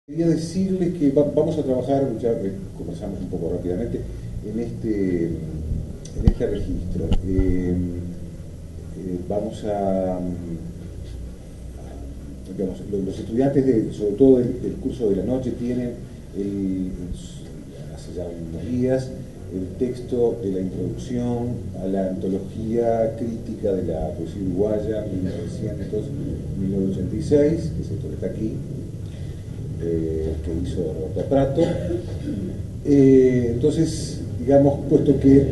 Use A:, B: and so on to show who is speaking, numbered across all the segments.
A: Quería decirles que vamos a trabajar, ya conversamos un poco rápidamente, en este registro. Vamos digamos, los estudiantes, sobre todo del curso de la noche, tienen hace ya unos días el texto de la introducción a la antología crítica de la poesía uruguaya 1900-1986, que es esto que está aquí, que hizo Roberto Prato. Entonces, digamos, puesto que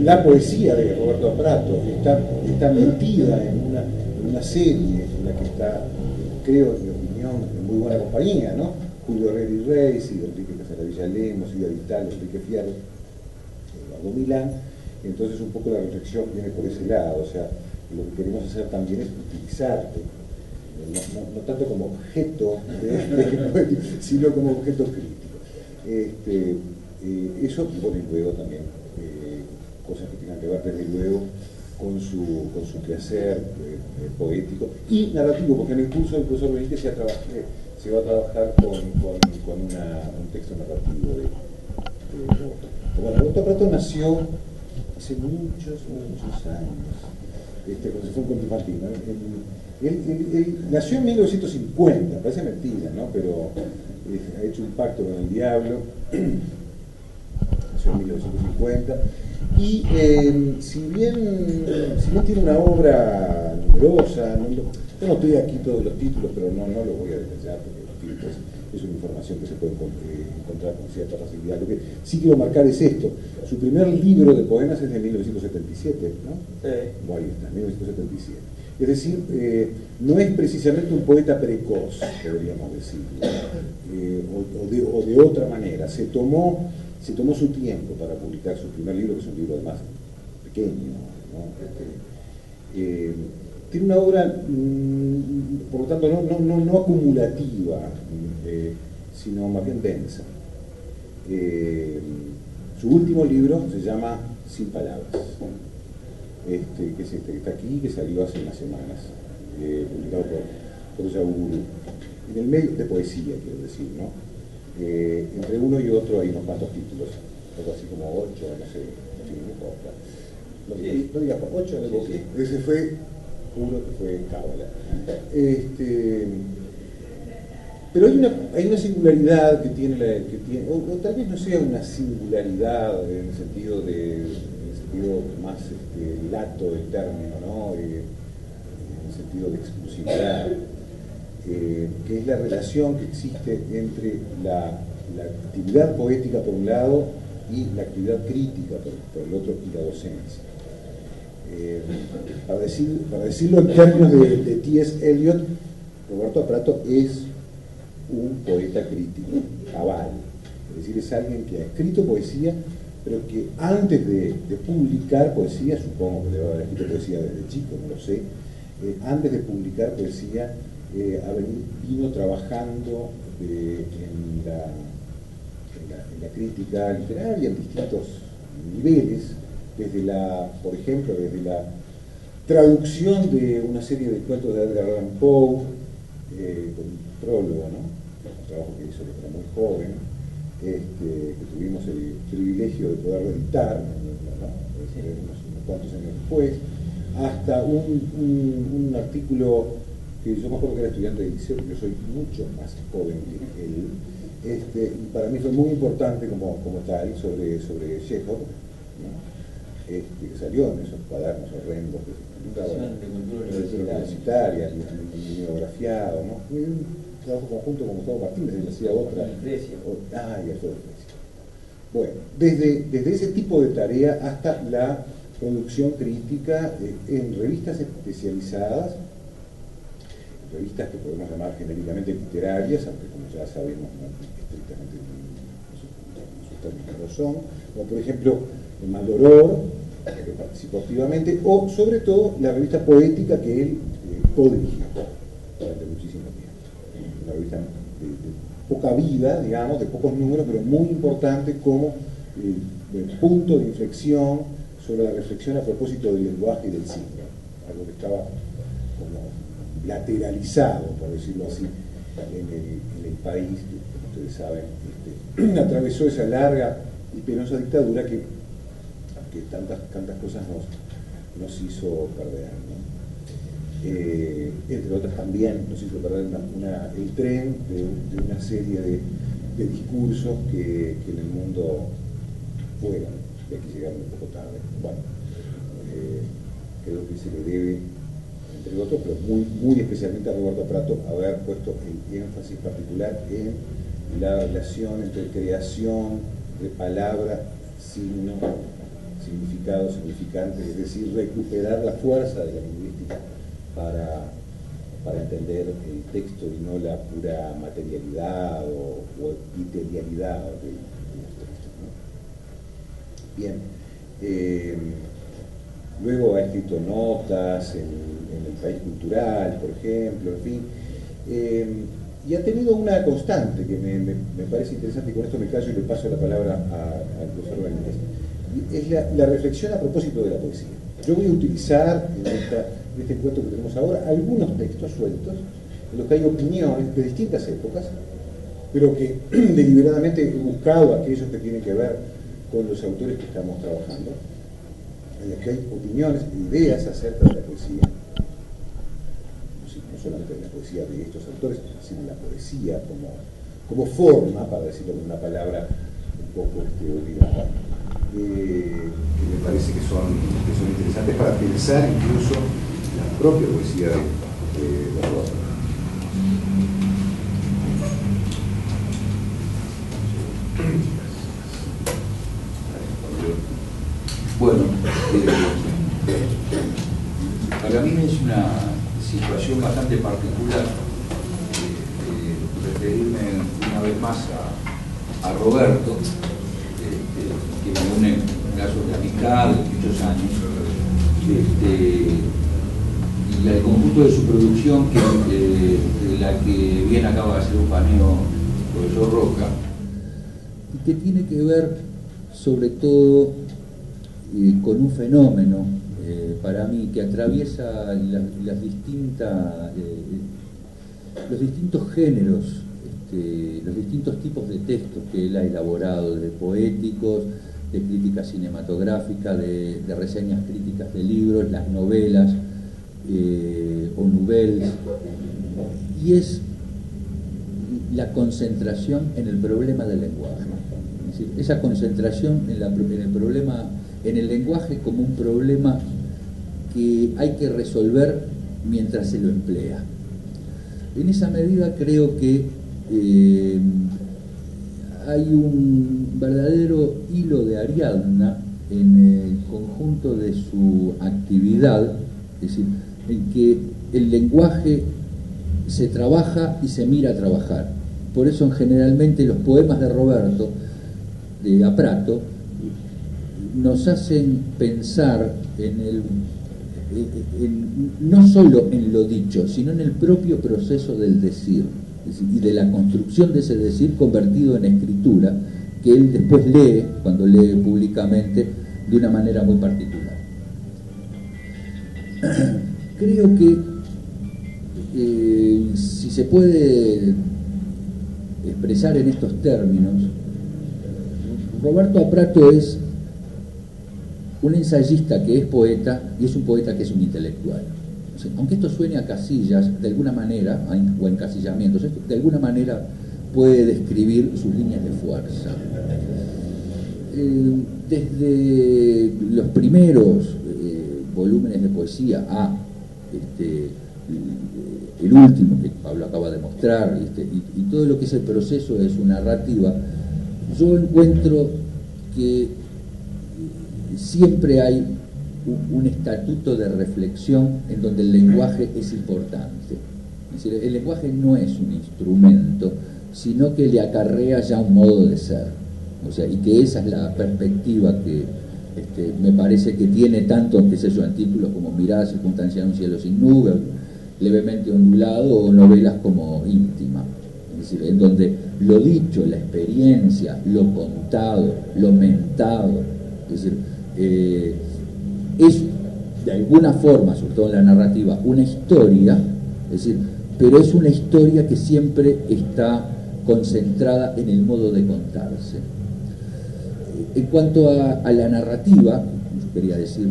A: la poesía de Roberto Prato está metida en una serie en la que está, creo, en mi opinión, en muy buena compañía, ¿no? Julio Herrera y Reis, y Enrique Casaravilla Lemos, Ida Vital, Enrique Fierro, Eduardo Milán. Entonces un poco la reflexión viene por ese lado, o sea, lo que queremos hacer también es utilizarte, no tanto como objeto sino como objeto crítico. Eso, bueno, y luego también cosas que tengan que ver desde luego con su quehacer poético y narrativo, porque en el curso del profesor Benítez se va a trabajar con un texto narrativo de Roberto. Bueno, Roberto Prato nació hace muchos años, cuando se fue un cuento infantil, ¿no? Él nació en 1950, parece mentira, ¿no? Pero ha hecho un pacto con el diablo, nació en 1950, y si bien tiene una obra numerosa, yo no estoy aquí todos los títulos, pero no los voy a detallar, porque los títulos es una información que se puede encontrar con cierta facilidad. Lo que sí quiero marcar es esto: su primer libro de poemas es de 1977, ¿no? Sí. Bueno, ahí está, 1977. Es decir, no es precisamente un poeta precoz, podríamos decir, o de otra manera. Se tomó su tiempo para publicar su primer libro, que es un libro además pequeño, ¿no? Tiene una obra, por lo tanto, no acumulativa, sino más bien densa. Su último libro se llama Sin Palabras, que es este que está aquí, que salió hace unas semanas, publicado por Yauru, en el medio de poesía, quiero decir, ¿no? Entre uno y otro hay unos cuantos títulos, algo así como 8, no sé, en fin, no importa. No digas por 8, no, sí. Ese fue uno que fue Cábala. Pero hay una singularidad que tiene, o tal vez no sea una singularidad en el sentido más lato del término, ¿no? En el sentido de exclusividad, que es la relación que existe entre la actividad poética por un lado y la actividad crítica por el otro, y la docencia. Para decirlo en términos de T.S. Eliot, Roberto Prato es un poeta crítico, cabal. Es decir, es alguien que ha escrito poesía, pero que antes de publicar poesía, supongo que debe haber escrito poesía desde chico, no lo sé, antes de publicar poesía, vino trabajando en la crítica literaria en distintos niveles, por ejemplo, desde la traducción de una serie de cuentos de Edgar Allan Poe, con un prólogo, ¿no? Un trabajo que hizo que era muy joven, que tuvimos el privilegio de poder editar, ¿no? Unos cuantos años después, hasta un artículo que yo me acuerdo que era estudiante de liceo, yo soy mucho más joven que él, y para mí fue muy importante como tal, sobre Chekhov, ¿no? Que salió en esos cuadernos horrendos de cultura universitaria, mimeografiado, ¿no? Un trabajo conjunto con Gustavo Martínez, él hacía otra. Y Alfredo Grecia. Bueno, desde ese tipo de tarea hasta la producción crítica en revistas especializadas, revistas que podemos llamar genéricamente literarias, aunque como ya sabemos no estrictamente sus términos lo son, como por ejemplo el Maldoror, que participó activamente, o sobre todo la revista poética que él codirigió durante muchísimo tiempo. Una revista de poca vida, digamos, de pocos números, pero muy importante como punto de inflexión sobre la reflexión a propósito del lenguaje y del signo, algo que estaba como lateralizado, por decirlo así, en el país, que como ustedes saben, atravesó esa larga y penosa dictadura que tantas cosas nos hizo perder, ¿no? Entre otras también nos hizo perder el tren de una serie de discursos que en el mundo fueron, y aquí llegaron un poco tarde. Bueno, creo que se le debe, entre otros, pero muy especialmente a Roberto Prato, haber puesto el énfasis particular en la relación entre creación de palabra, signo, significado, significante, es decir, recuperar la fuerza de la lingüística para entender el texto y no la pura materialidad o epitelialidad de los textos, ¿no? Bien. Luego ha escrito notas en el País Cultural, por ejemplo, en fin. Y ha tenido una constante que me parece interesante, y con esto me callo y le paso la palabra al profesor Benítez. Es la reflexión a propósito de la poesía. Yo voy a utilizar en este encuentro que tenemos ahora algunos textos sueltos en los que hay opiniones de distintas épocas, pero que deliberadamente he buscado aquellos que tienen que ver con los autores que estamos trabajando, en los que hay opiniones e ideas acerca de la poesía, no solamente de la poesía de estos autores, sino de la poesía como forma, para decirlo con una palabra un poco olvidada, que me parece que son interesantes para pensar incluso la propia poesía de Roberto.
B: Bueno, para mí es una situación bastante particular referirme una vez más a Roberto, que me une lazos de amistad de muchos años, y el conjunto de su producción, de la que bien acaba de hacer un paneo el profesor Roca, y que tiene que ver sobre todo con un fenómeno para mí que atraviesa los distintos géneros, los distintos tipos de textos que él ha elaborado, de poéticos, de crítica cinematográfica, de reseñas críticas de libros, las novelas o nouvelles, y es la concentración en el problema del lenguaje. Es decir, esa concentración en el lenguaje como un problema que hay que resolver mientras se lo emplea. En esa medida creo que hay un verdadero hilo de Ariadna en el conjunto de su actividad, es decir, en que el lenguaje se trabaja y se mira a trabajar. Por eso generalmente los poemas de Roberto, de Prato, nos hacen pensar no solo en lo dicho, sino en el propio proceso del decir, y de la construcción de ese decir convertido en escritura, que él después lee, cuando lee públicamente, de una manera muy particular. Creo que si se puede expresar en estos términos, Roberto Prato es un ensayista que es poeta y es un poeta que es un intelectual. O sea, aunque esto suene a casillas, de alguna manera, o encasillamientos, esto de alguna manera puede describir sus líneas de fuerza. Desde los primeros volúmenes de poesía a el último que Pablo acaba de mostrar, y todo lo que es el proceso de su narrativa, yo encuentro que siempre hay un estatuto de reflexión en donde el lenguaje es importante. Es decir, el lenguaje no es un instrumento, sino que le acarrea ya un modo de ser. O sea, y que esa es la perspectiva que me parece que tiene tanto, qué sé yo, en títulos como Mirada circunstancial, un cielo sin nube, Levemente ondulado, o novelas como Íntima. Es decir, en donde lo dicho, la experiencia, lo contado, lo mentado, es decir, es de alguna forma, sobre todo en la narrativa, una historia, es decir, pero es una historia que siempre está concentrada en el modo de contarse. En cuanto a la narrativa, yo quería decir,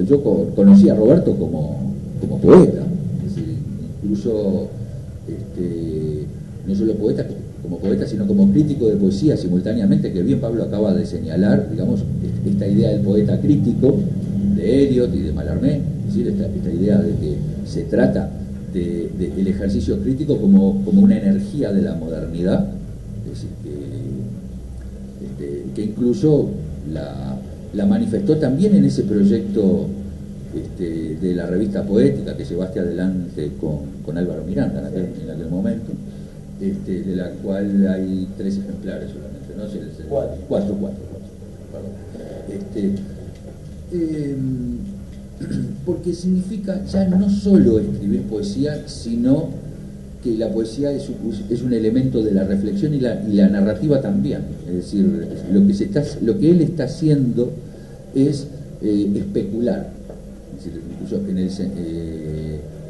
B: yo conocí a Roberto como poeta, es decir, incluso no solo poeta, como poeta, sino como crítico de poesía simultáneamente, que bien Pablo acaba de señalar, digamos, esta idea del poeta crítico, de Eliot y de Mallarmé, es decir, esta idea de que se trata del ejercicio crítico como una energía de la modernidad, es decir, que incluso la manifestó también en ese proyecto de la revista poética que llevaste adelante con Álvaro Miranda en aquel momento, de la cual hay 3 ejemplares solamente, ¿no? Cuatro, perdón. Porque significa ya no solo escribir poesía, sino que la poesía es un elemento de la reflexión y la narrativa también. Es decir, lo que él está haciendo es especular, es decir, incluso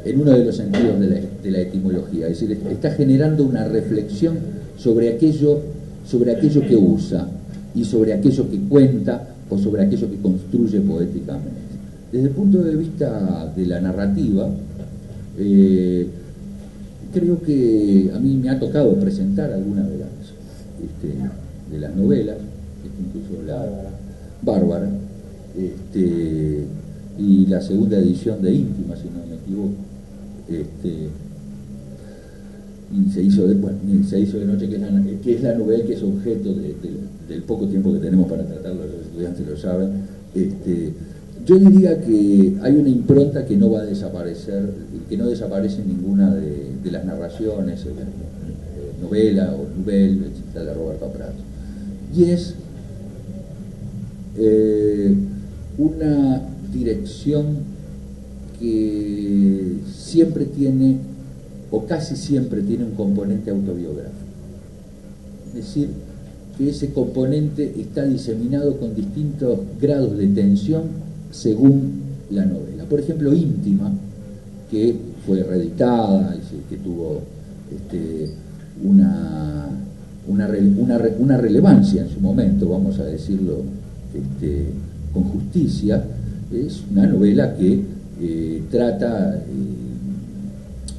B: en uno de los sentidos de la etimología, es decir, está generando una reflexión sobre aquello que usa y sobre aquello que cuenta o sobre aquello que construye poéticamente. Desde el punto de vista de la narrativa, creo que a mí me ha tocado presentar algunas de las novelas, incluso la Bárbara, y la segunda edición de Íntima, si no me equivoco, y se hizo de noche, que es la novela que es objeto del poco tiempo que tenemos para tratarlo, los estudiantes lo saben. Yo diría que hay una impronta que no va a desaparecer, que no desaparece en ninguna de las narraciones, novela o novel, etc., de Roberto Prat. Y es una dirección que siempre tiene, o casi siempre tiene, un componente autobiográfico. Es decir, que ese componente está diseminado con distintos grados de tensión según la novela. Por ejemplo, Íntima, que fue reeditada, que tuvo una relevancia en su momento, vamos a decirlo con justicia, es una novela que trata,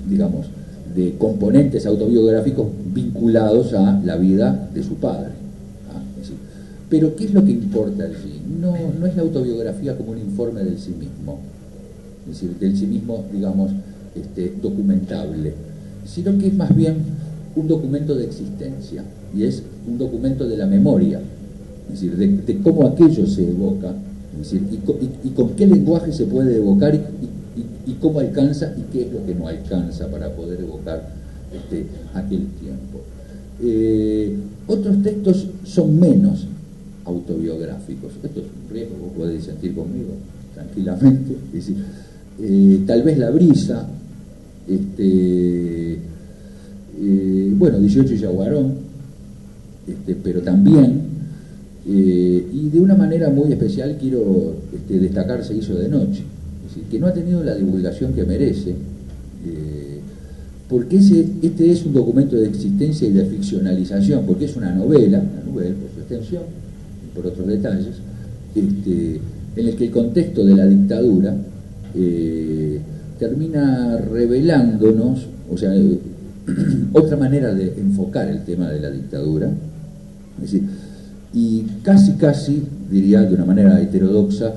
B: digamos, de componentes autobiográficos vinculados a la vida de su padre. Pero ¿qué es lo que importa allí? No es la autobiografía como un informe del sí mismo, es decir, del sí mismo, digamos, documentable, sino que es más bien un documento de existencia, y es un documento de la memoria, es decir, de cómo aquello se evoca, es decir, y con qué lenguaje se puede evocar y cómo alcanza y qué es lo que no alcanza para poder evocar aquel tiempo. Otros textos son menos autobiográficos. Esto es un riesgo, vos podéis sentir conmigo tranquilamente. Es decir, tal vez La brisa, 18 y Yaguarón, pero también, y de una manera muy especial quiero destacar Se hizo de noche, es decir, que no ha tenido la divulgación que merece, porque este es un documento de existencia y de ficcionalización, porque es una novela por su extensión, por otros detalles, en el que el contexto de la dictadura termina revelándonos, o sea, otra manera de enfocar el tema de la dictadura, es decir, y casi, diría de una manera heterodoxa,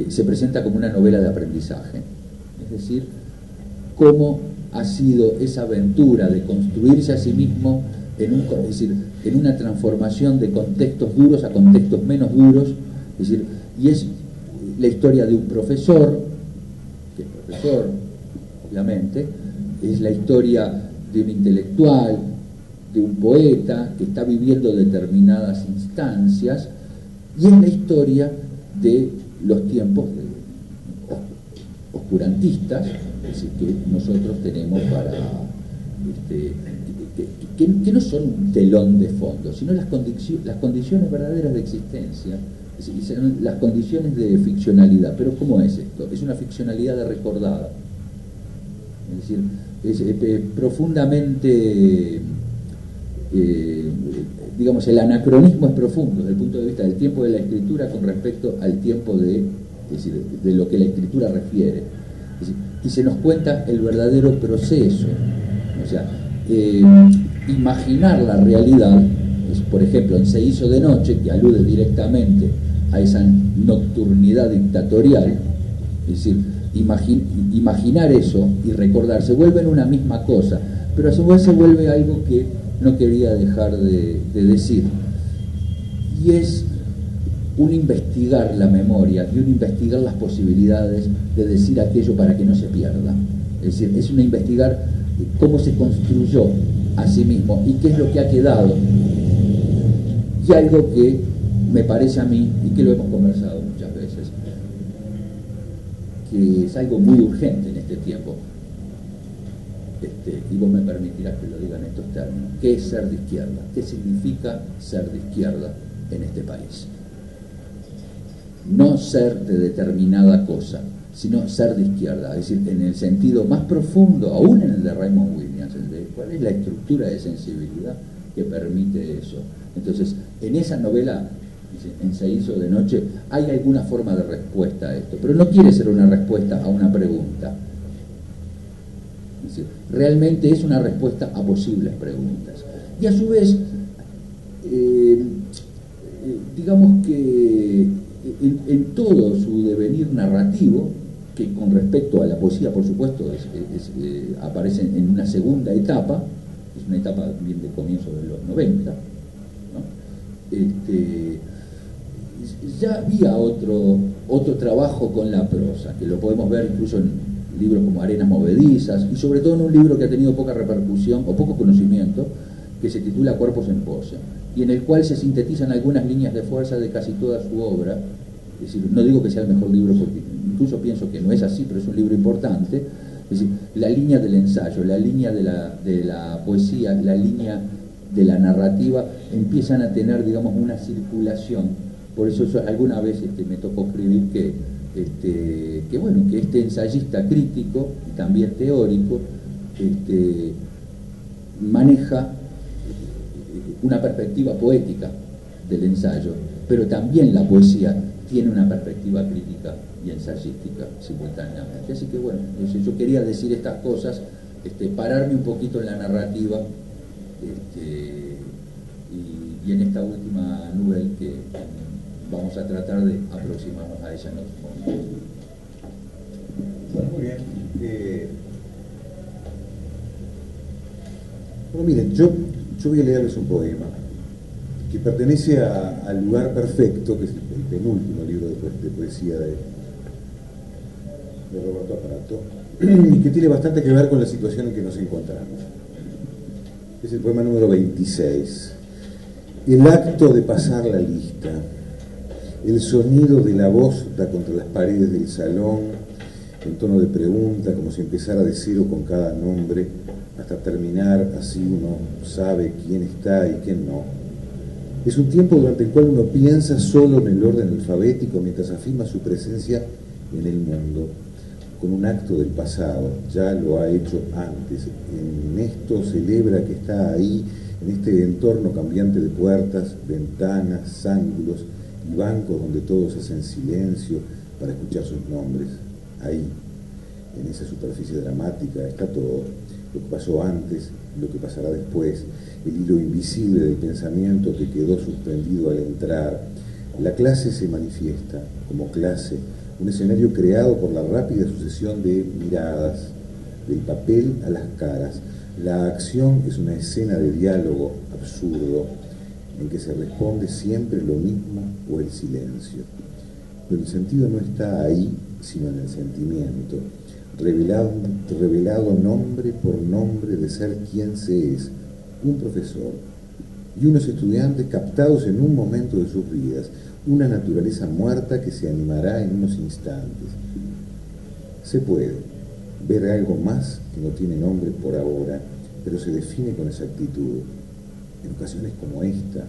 B: se presenta como una novela de aprendizaje, es decir, cómo ha sido esa aventura de construirse a sí mismo en una transformación de contextos duros a contextos menos duros, es decir, y es la historia de un profesor, que es profesor, obviamente, es la historia de un intelectual, de un poeta que está viviendo determinadas instancias, y es la historia de los tiempos oscurantistas, es decir, que nosotros tenemos para que no son un telón de fondo, sino las condiciones verdaderas de existencia, es decir, son las condiciones de ficcionalidad. Pero ¿cómo es esto? Es una ficcionalidad de recordada, Es decir, es profundamente, digamos, el anacronismo es profundo desde el punto de vista del tiempo de la escritura con respecto al tiempo es decir, de lo que la escritura refiere. Es decir, y se nos cuenta el verdadero proceso. O sea, imaginar la realidad, por ejemplo, en Se hizo de noche, que alude directamente a esa nocturnidad dictatorial, es decir, imaginar eso y recordar, se vuelven una misma cosa, pero a su vez se vuelve algo que no quería dejar de decir, y es un investigar la memoria y un investigar las posibilidades de decir aquello para que no se pierda. Es decir, es un investigar cómo se construyó a sí mismo y qué es lo que ha quedado, y algo que me parece a mí, y que lo hemos conversado muchas veces, que es algo muy urgente en este tiempo, y vos me permitirás que lo diga en estos términos: ¿qué es ser de izquierda? ¿Qué significa ser de izquierda en este país? No ser de determinada cosa, sino ser de izquierda, es decir, en el sentido más profundo, aún en el de Raymond Williams, el de cuál es la estructura de sensibilidad que permite eso. Entonces, en esa novela, en Se hizo de noche, hay alguna forma de respuesta a esto, pero no quiere ser una respuesta a una pregunta. Es decir, realmente es una respuesta a posibles preguntas. Y a su vez, digamos que en todo su devenir narrativo, que con respecto a la poesía, por supuesto, aparece en una segunda etapa, es una etapa bien de comienzo de los 90, ¿no? Ya había otro trabajo con la prosa, que lo podemos ver incluso en libros como Arenas movedizas, y sobre todo en un libro que ha tenido poca repercusión o poco conocimiento, que se titula Cuerpos en pose, y en el cual se sintetizan algunas líneas de fuerza de casi toda su obra. Es decir, no digo que sea el mejor libro, porque incluso pienso que no es así, pero es un libro importante. Es decir, la línea del ensayo, la línea de la poesía, la línea de la narrativa empiezan a tener, digamos, una circulación. Por eso alguna vez me tocó escribir que este ensayista crítico y también teórico maneja una perspectiva poética del ensayo, pero también la poesía tiene una perspectiva crítica y ensayística simultáneamente. Así que bueno, yo quería decir estas cosas, pararme un poquito en la narrativa, y en esta última novela que vamos a tratar de aproximarnos a ella en otros momentos.
A: Bueno, muy bien. Bueno, miren, yo voy a leerles un poema que pertenece al Lugar Perfecto, que es el penúltimo libro de poesía de Roberto Aparato, y que tiene bastante que ver con la situación en que nos encontramos. Es el poema número 26. El acto de pasar la lista. El sonido de la voz da contra las paredes del salón, en tono de pregunta, como si empezara de cero con cada nombre, hasta terminar, así uno sabe quién está y quién no. Es un tiempo durante el cual uno piensa solo en el orden alfabético mientras afirma su presencia en el mundo, con un acto del pasado, ya lo ha hecho antes. En esto celebra que está ahí, en este entorno cambiante de puertas, ventanas, ángulos y bancos donde todos hacen silencio para escuchar sus nombres. Ahí, en esa superficie dramática, está todo, lo que pasó antes, lo que pasará después, el hilo invisible del pensamiento que quedó suspendido al entrar. La clase se manifiesta como clase, un escenario creado por la rápida sucesión de miradas, del papel a las caras. La acción es una escena de diálogo absurdo en que se responde siempre lo mismo o el silencio. Pero el sentido no está ahí, sino en el sentimiento, revelado nombre por nombre de ser quien se es, un profesor y unos estudiantes captados en un momento de sus vidas, una naturaleza muerta que se animará en unos instantes. Se puede ver algo más que no tiene nombre por ahora, pero se define con exactitud. En ocasiones como esta,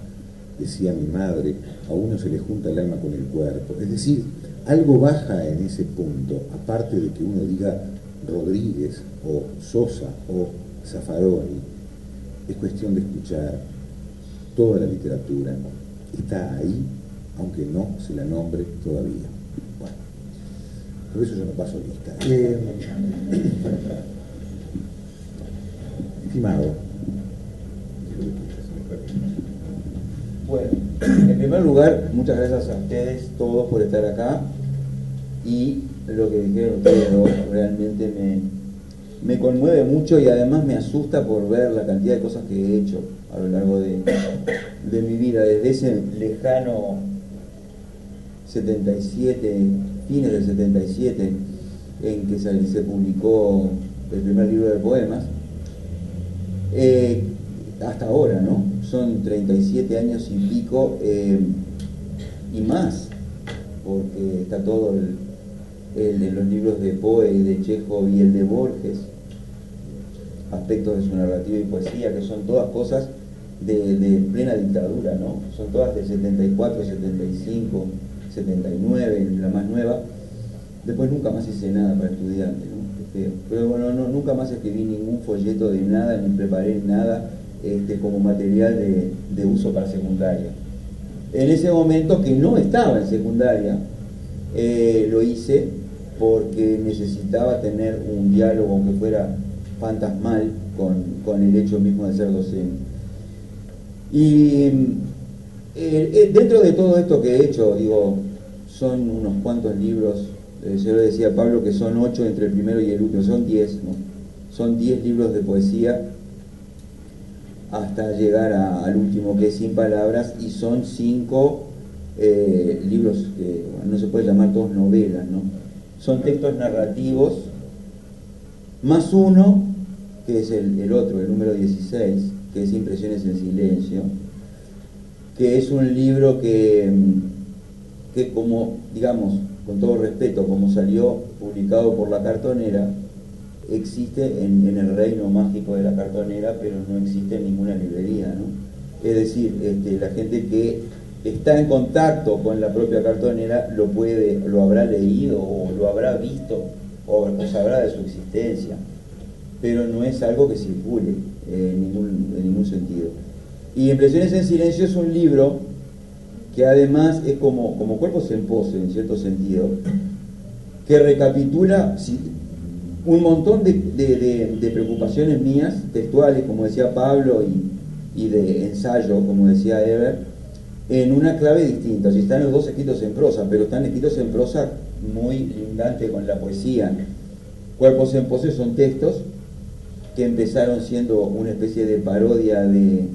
A: decía mi madre, a uno se le junta el alma con el cuerpo, es decir, algo baja en ese punto, aparte de que uno diga Rodríguez o Sosa o Zaffaroni, es cuestión de escuchar toda la literatura, está ahí, aunque no se la nombre todavía. Bueno, por eso yo no paso lista. Estimado.
C: Bueno, en primer lugar, muchas gracias a ustedes todos por estar acá, y lo que dijeron ustedes dos realmente me conmueve mucho, y además me asusta por ver la cantidad de cosas que he hecho a lo largo de mi vida, desde ese lejano 77, fines del 77, en que se publicó el primer libro de poemas, hasta ahora, ¿no? Son 37 años y pico, y más, porque está todo el de los libros de Poe y de Chekhov y el de Borges, aspectos de su narrativa y poesía, que son todas cosas de plena dictadura, ¿no? Son todas del 74, 75, 79, la más nueva. Después nunca más hice nada para estudiantes, ¿no? Pero bueno, nunca más escribí ningún folleto de nada, ni preparé nada como material de uso para secundaria. En ese momento, que no estaba en secundaria, lo hice porque necesitaba tener un diálogo, aunque fuera fantasmal, con el hecho mismo de ser docente. Y dentro de todo esto que he hecho, digo, son unos cuantos libros. Yo le decía a Pablo que son 8 entre el primero y el último, son 10, ¿no? Son 10 libros de poesía hasta llegar al último, que es Sin Palabras, y son 5 libros que bueno, no se puede llamar todos novelas, ¿no? Son textos narrativos, más uno, que es el otro, el número 16, que es Impresiones en Silencio, que es un libro que como, digamos, con todo respeto, como salió publicado por La Cartonera, existe en el reino mágico de La Cartonera, pero no existe en ninguna librería, ¿no? Es decir, la gente que está en contacto con la propia Cartonera lo habrá leído o lo habrá visto o sabrá de su existencia, pero no es algo que circule en ningún sentido. Y Impresiones en Silencio es un libro que además es como Cuerpos en Pose, en cierto sentido, que recapitula un montón de preocupaciones mías, textuales, como decía Pablo, y de ensayo, como decía Eber, en una clave distinta. Si están los dos escritos en prosa, pero están escritos en prosa muy lindante con la poesía. Cuerpos en Pose son textos que empezaron siendo una especie de parodia de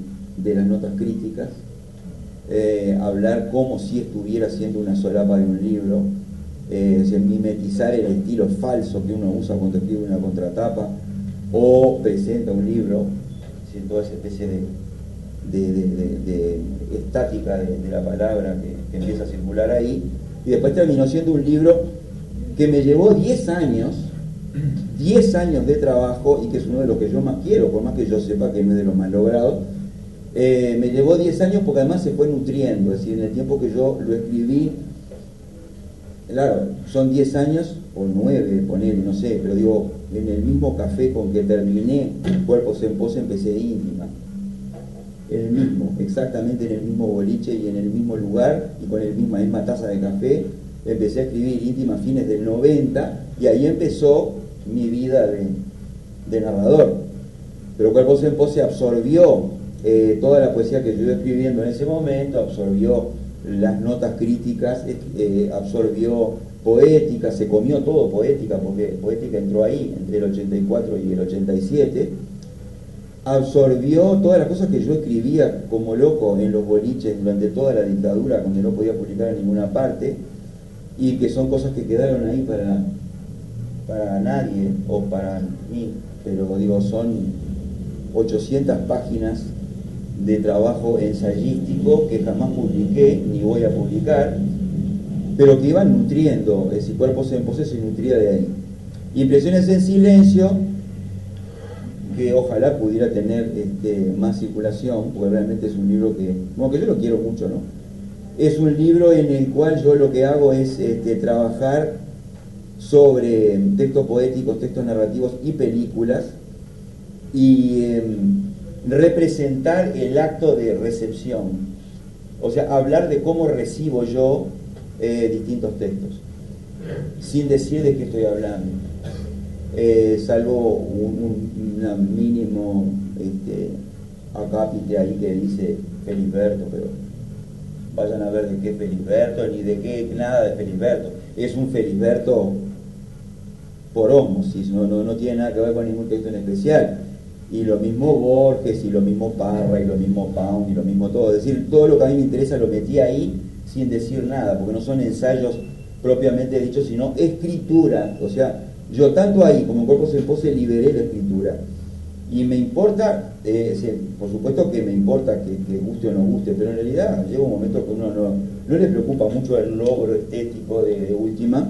C: las notas críticas, hablar como si estuviera haciendo una solapa de un libro, mimetizar el estilo falso que uno usa cuando escribe una contratapa o presenta un libro, toda esa especie de estática de la palabra que empieza a circular ahí, y después terminó siendo un libro que me llevó 10 años de trabajo, y que es uno de los que yo más quiero, por más que yo sepa que no es de los más logrados. Me llevó 10 años porque además se fue nutriendo, es decir, en el tiempo que yo lo escribí, claro, son 10 años o 9, poner, no sé, pero digo, en el mismo café con que terminé Cuerpos en Pose empecé Íntima, exactamente en el mismo boliche y en el mismo lugar y con la misma taza de café empecé a escribir Íntima a fines del 90, y ahí empezó mi vida de narrador. Pero Cuerpos en Pose absorbió toda la poesía que yo iba escribiendo en ese momento, absorbió las notas críticas, absorbió poética, se comió todo poética, porque poética entró ahí entre el 84 y el 87, absorbió todas las cosas que yo escribía como loco en los boliches durante toda la dictadura, donde no podía publicar en ninguna parte, y que son cosas que quedaron ahí para nadie o para mí, pero digo, son 800 páginas de trabajo ensayístico que jamás publiqué ni voy a publicar, pero que iban nutriendo, es decir, Cuerpos en Pose se nutría de ahí. Impresiones en Silencio, que ojalá pudiera tener más circulación, porque realmente es un libro que yo lo quiero mucho, ¿no? Es un libro en el cual yo lo que hago es trabajar sobre textos poéticos, textos narrativos y películas, y representar el acto de recepción, o sea, hablar de cómo recibo yo distintos textos, sin decir de qué estoy hablando, salvo un mínimo acápite ahí que dice Felisberto, pero vayan a ver de qué es Felisberto, ni de qué, nada de Felisberto. Es un Felisberto por ósmosis, no tiene nada que ver con ningún texto en especial. Y lo mismo Borges, y lo mismo Parra, y lo mismo Pound, y lo mismo todo. Es decir, todo lo que a mí me interesa lo metí ahí sin decir nada, porque no son ensayos propiamente dichos, sino escritura. O sea, yo tanto ahí como en Cuerpos en Pose liberé la escritura. Y me importa, por supuesto que me importa que guste o no guste, pero en realidad llega un momento que uno no le preocupa mucho el logro estético de última,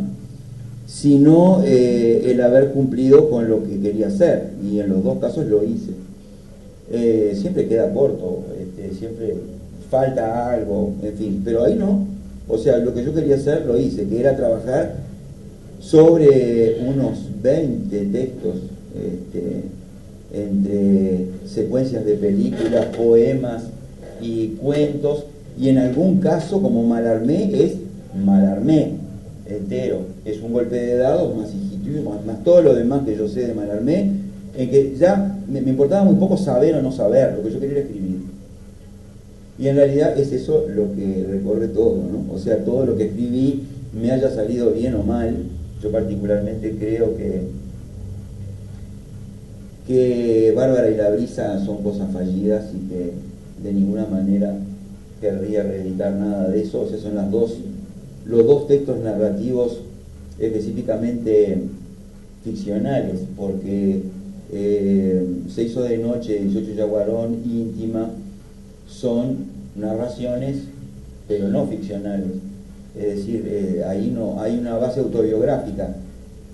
C: sino el haber cumplido con lo que quería hacer, y en los dos casos lo hice. Siempre queda corto, siempre falta algo, en fin, pero ahí no. O sea, lo que yo quería hacer lo hice, que era trabajar sobre unos 20 textos, entre secuencias de películas, poemas y cuentos, y en algún caso, como Mallarmé, es Mallarmé entero, es un golpe de dados más hijito, más todo lo demás que yo sé de Mallarmé, en que ya me importaba muy poco saber o no saber, lo que yo quería era escribir. Y en realidad es eso lo que recorre todo, ¿no? O sea, todo lo que escribí, me haya salido bien o mal, yo particularmente creo que Bárbara y la brisa son cosas fallidas y que de ninguna manera querría reeditar nada de eso. O sea, son los dos textos narrativos específicamente ficcionales, porque Se hizo de noche, 18 Yaguarón, Íntima, son narraciones, pero no ficcionales. Es decir, ahí no hay una base autobiográfica.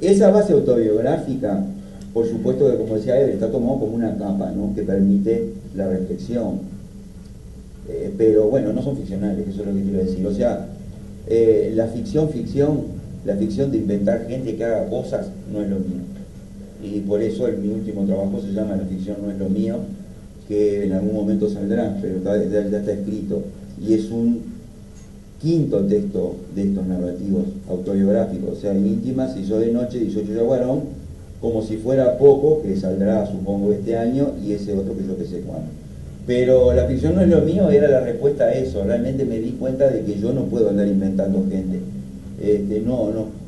C: Esa base autobiográfica, por supuesto que, como decía Eber, está tomado como una capa, ¿no?, que permite la reflexión. Pero bueno, no son ficcionales, eso es lo que quiero decir. O sea, la ficción de inventar gente que haga cosas, no es lo mío. Y por eso mi último trabajo se llama La ficción no es lo mío, que en algún momento saldrá, pero ya está escrito. Y es un quinto texto de estos narrativos autobiográficos. O sea, en Íntima, Se hizo de noche, 18 Yaguarón, como si fuera poco, que saldrá supongo este año, y ese otro que yo que sé cuándo. Pero La ficción no es lo mío era la respuesta a eso. Realmente me di cuenta de que yo no puedo andar inventando gente.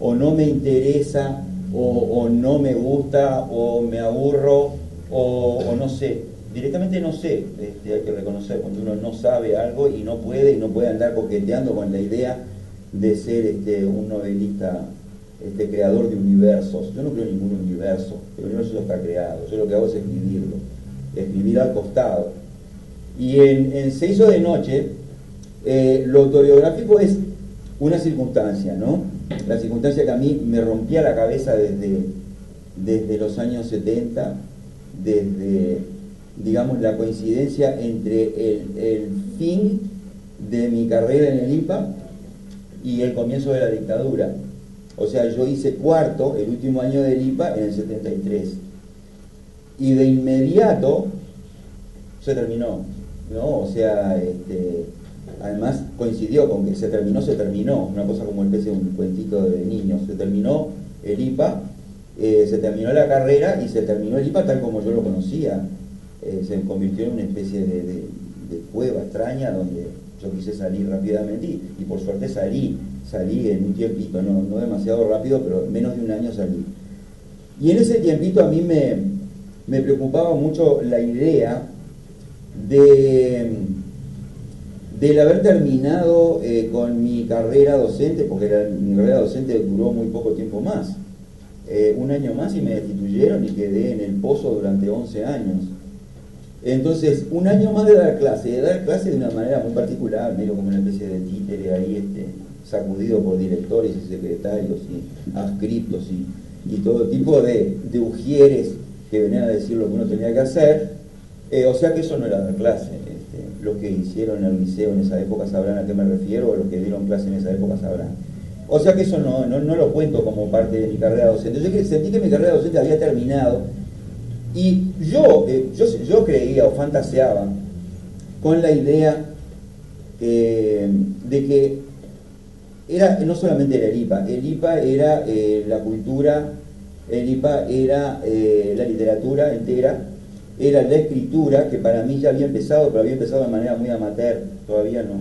C: O no me interesa, o no me gusta, o me aburro, o no sé. Directamente no sé. Hay que reconocer cuando uno no sabe algo y no puede andar coqueteando con la idea de ser un novelista creador de universos. Yo no creo en ningún universo. El universo ya está creado. Yo lo que hago es escribir al costado. Y en Se hizo de noche, lo autobiográfico es una circunstancia, ¿no? La circunstancia que a mí me rompía la cabeza desde los años 70, desde, digamos, la coincidencia entre el fin de mi carrera en el IPA y el comienzo de la dictadura. O sea, yo hice cuarto, el último año del IPA, en el 73. Y de inmediato se terminó, ¿no? O sea, además coincidió con que se terminó, una cosa como especie de un cuentito de niños. Se terminó el IPA, se terminó la carrera y se terminó el IPA tal como yo lo conocía. Se convirtió en una especie de cueva extraña donde yo quise salir rápidamente y por suerte salí en un tiempito, no demasiado rápido, pero menos de un año salí. Y en ese tiempito a mí me preocupaba mucho la idea del haber terminado con mi carrera docente, porque mi carrera docente duró muy poco tiempo más, un año más y me destituyeron y quedé en el pozo durante 11 años. Entonces, un año más de dar clase de una manera muy particular, medio como una especie de títere ahí, sacudido por directores y secretarios y adscriptos y todo tipo de ujieres que venían a decir lo que uno tenía que hacer. O sea que eso no era dar clase. Los que hicieron el liceo en esa época sabrán a qué me refiero, o los que dieron clase en esa época sabrán. O sea que eso no lo cuento como parte de mi carrera docente. Yo sentí que mi carrera docente había terminado y yo creía o fantaseaba con la idea de que no solamente era el IPA era la cultura, el IPA era la literatura entera, era la escritura, que para mí ya había empezado, pero había empezado de manera muy amateur, todavía no.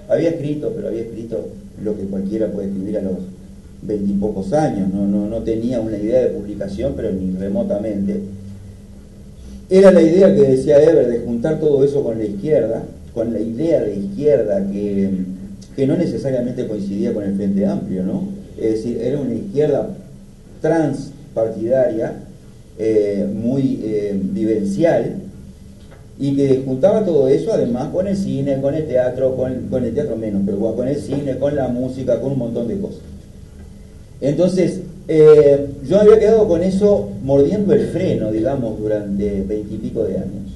C: Había escrito, pero había escrito lo que cualquiera puede escribir a los 20 y pocos años, no tenía una idea de publicación, pero ni remotamente. Era la idea que decía Eber de juntar todo eso con la izquierda, con la idea de izquierda que no necesariamente coincidía con el Frente Amplio, ¿no? Es decir, era una izquierda transpartidaria, muy vivencial, y que juntaba todo eso además con el cine, con el teatro, con el teatro menos, pero con el cine, con la música, con un montón de cosas. Entonces, yo había quedado con eso mordiendo el freno, digamos, durante 20 y pico de años.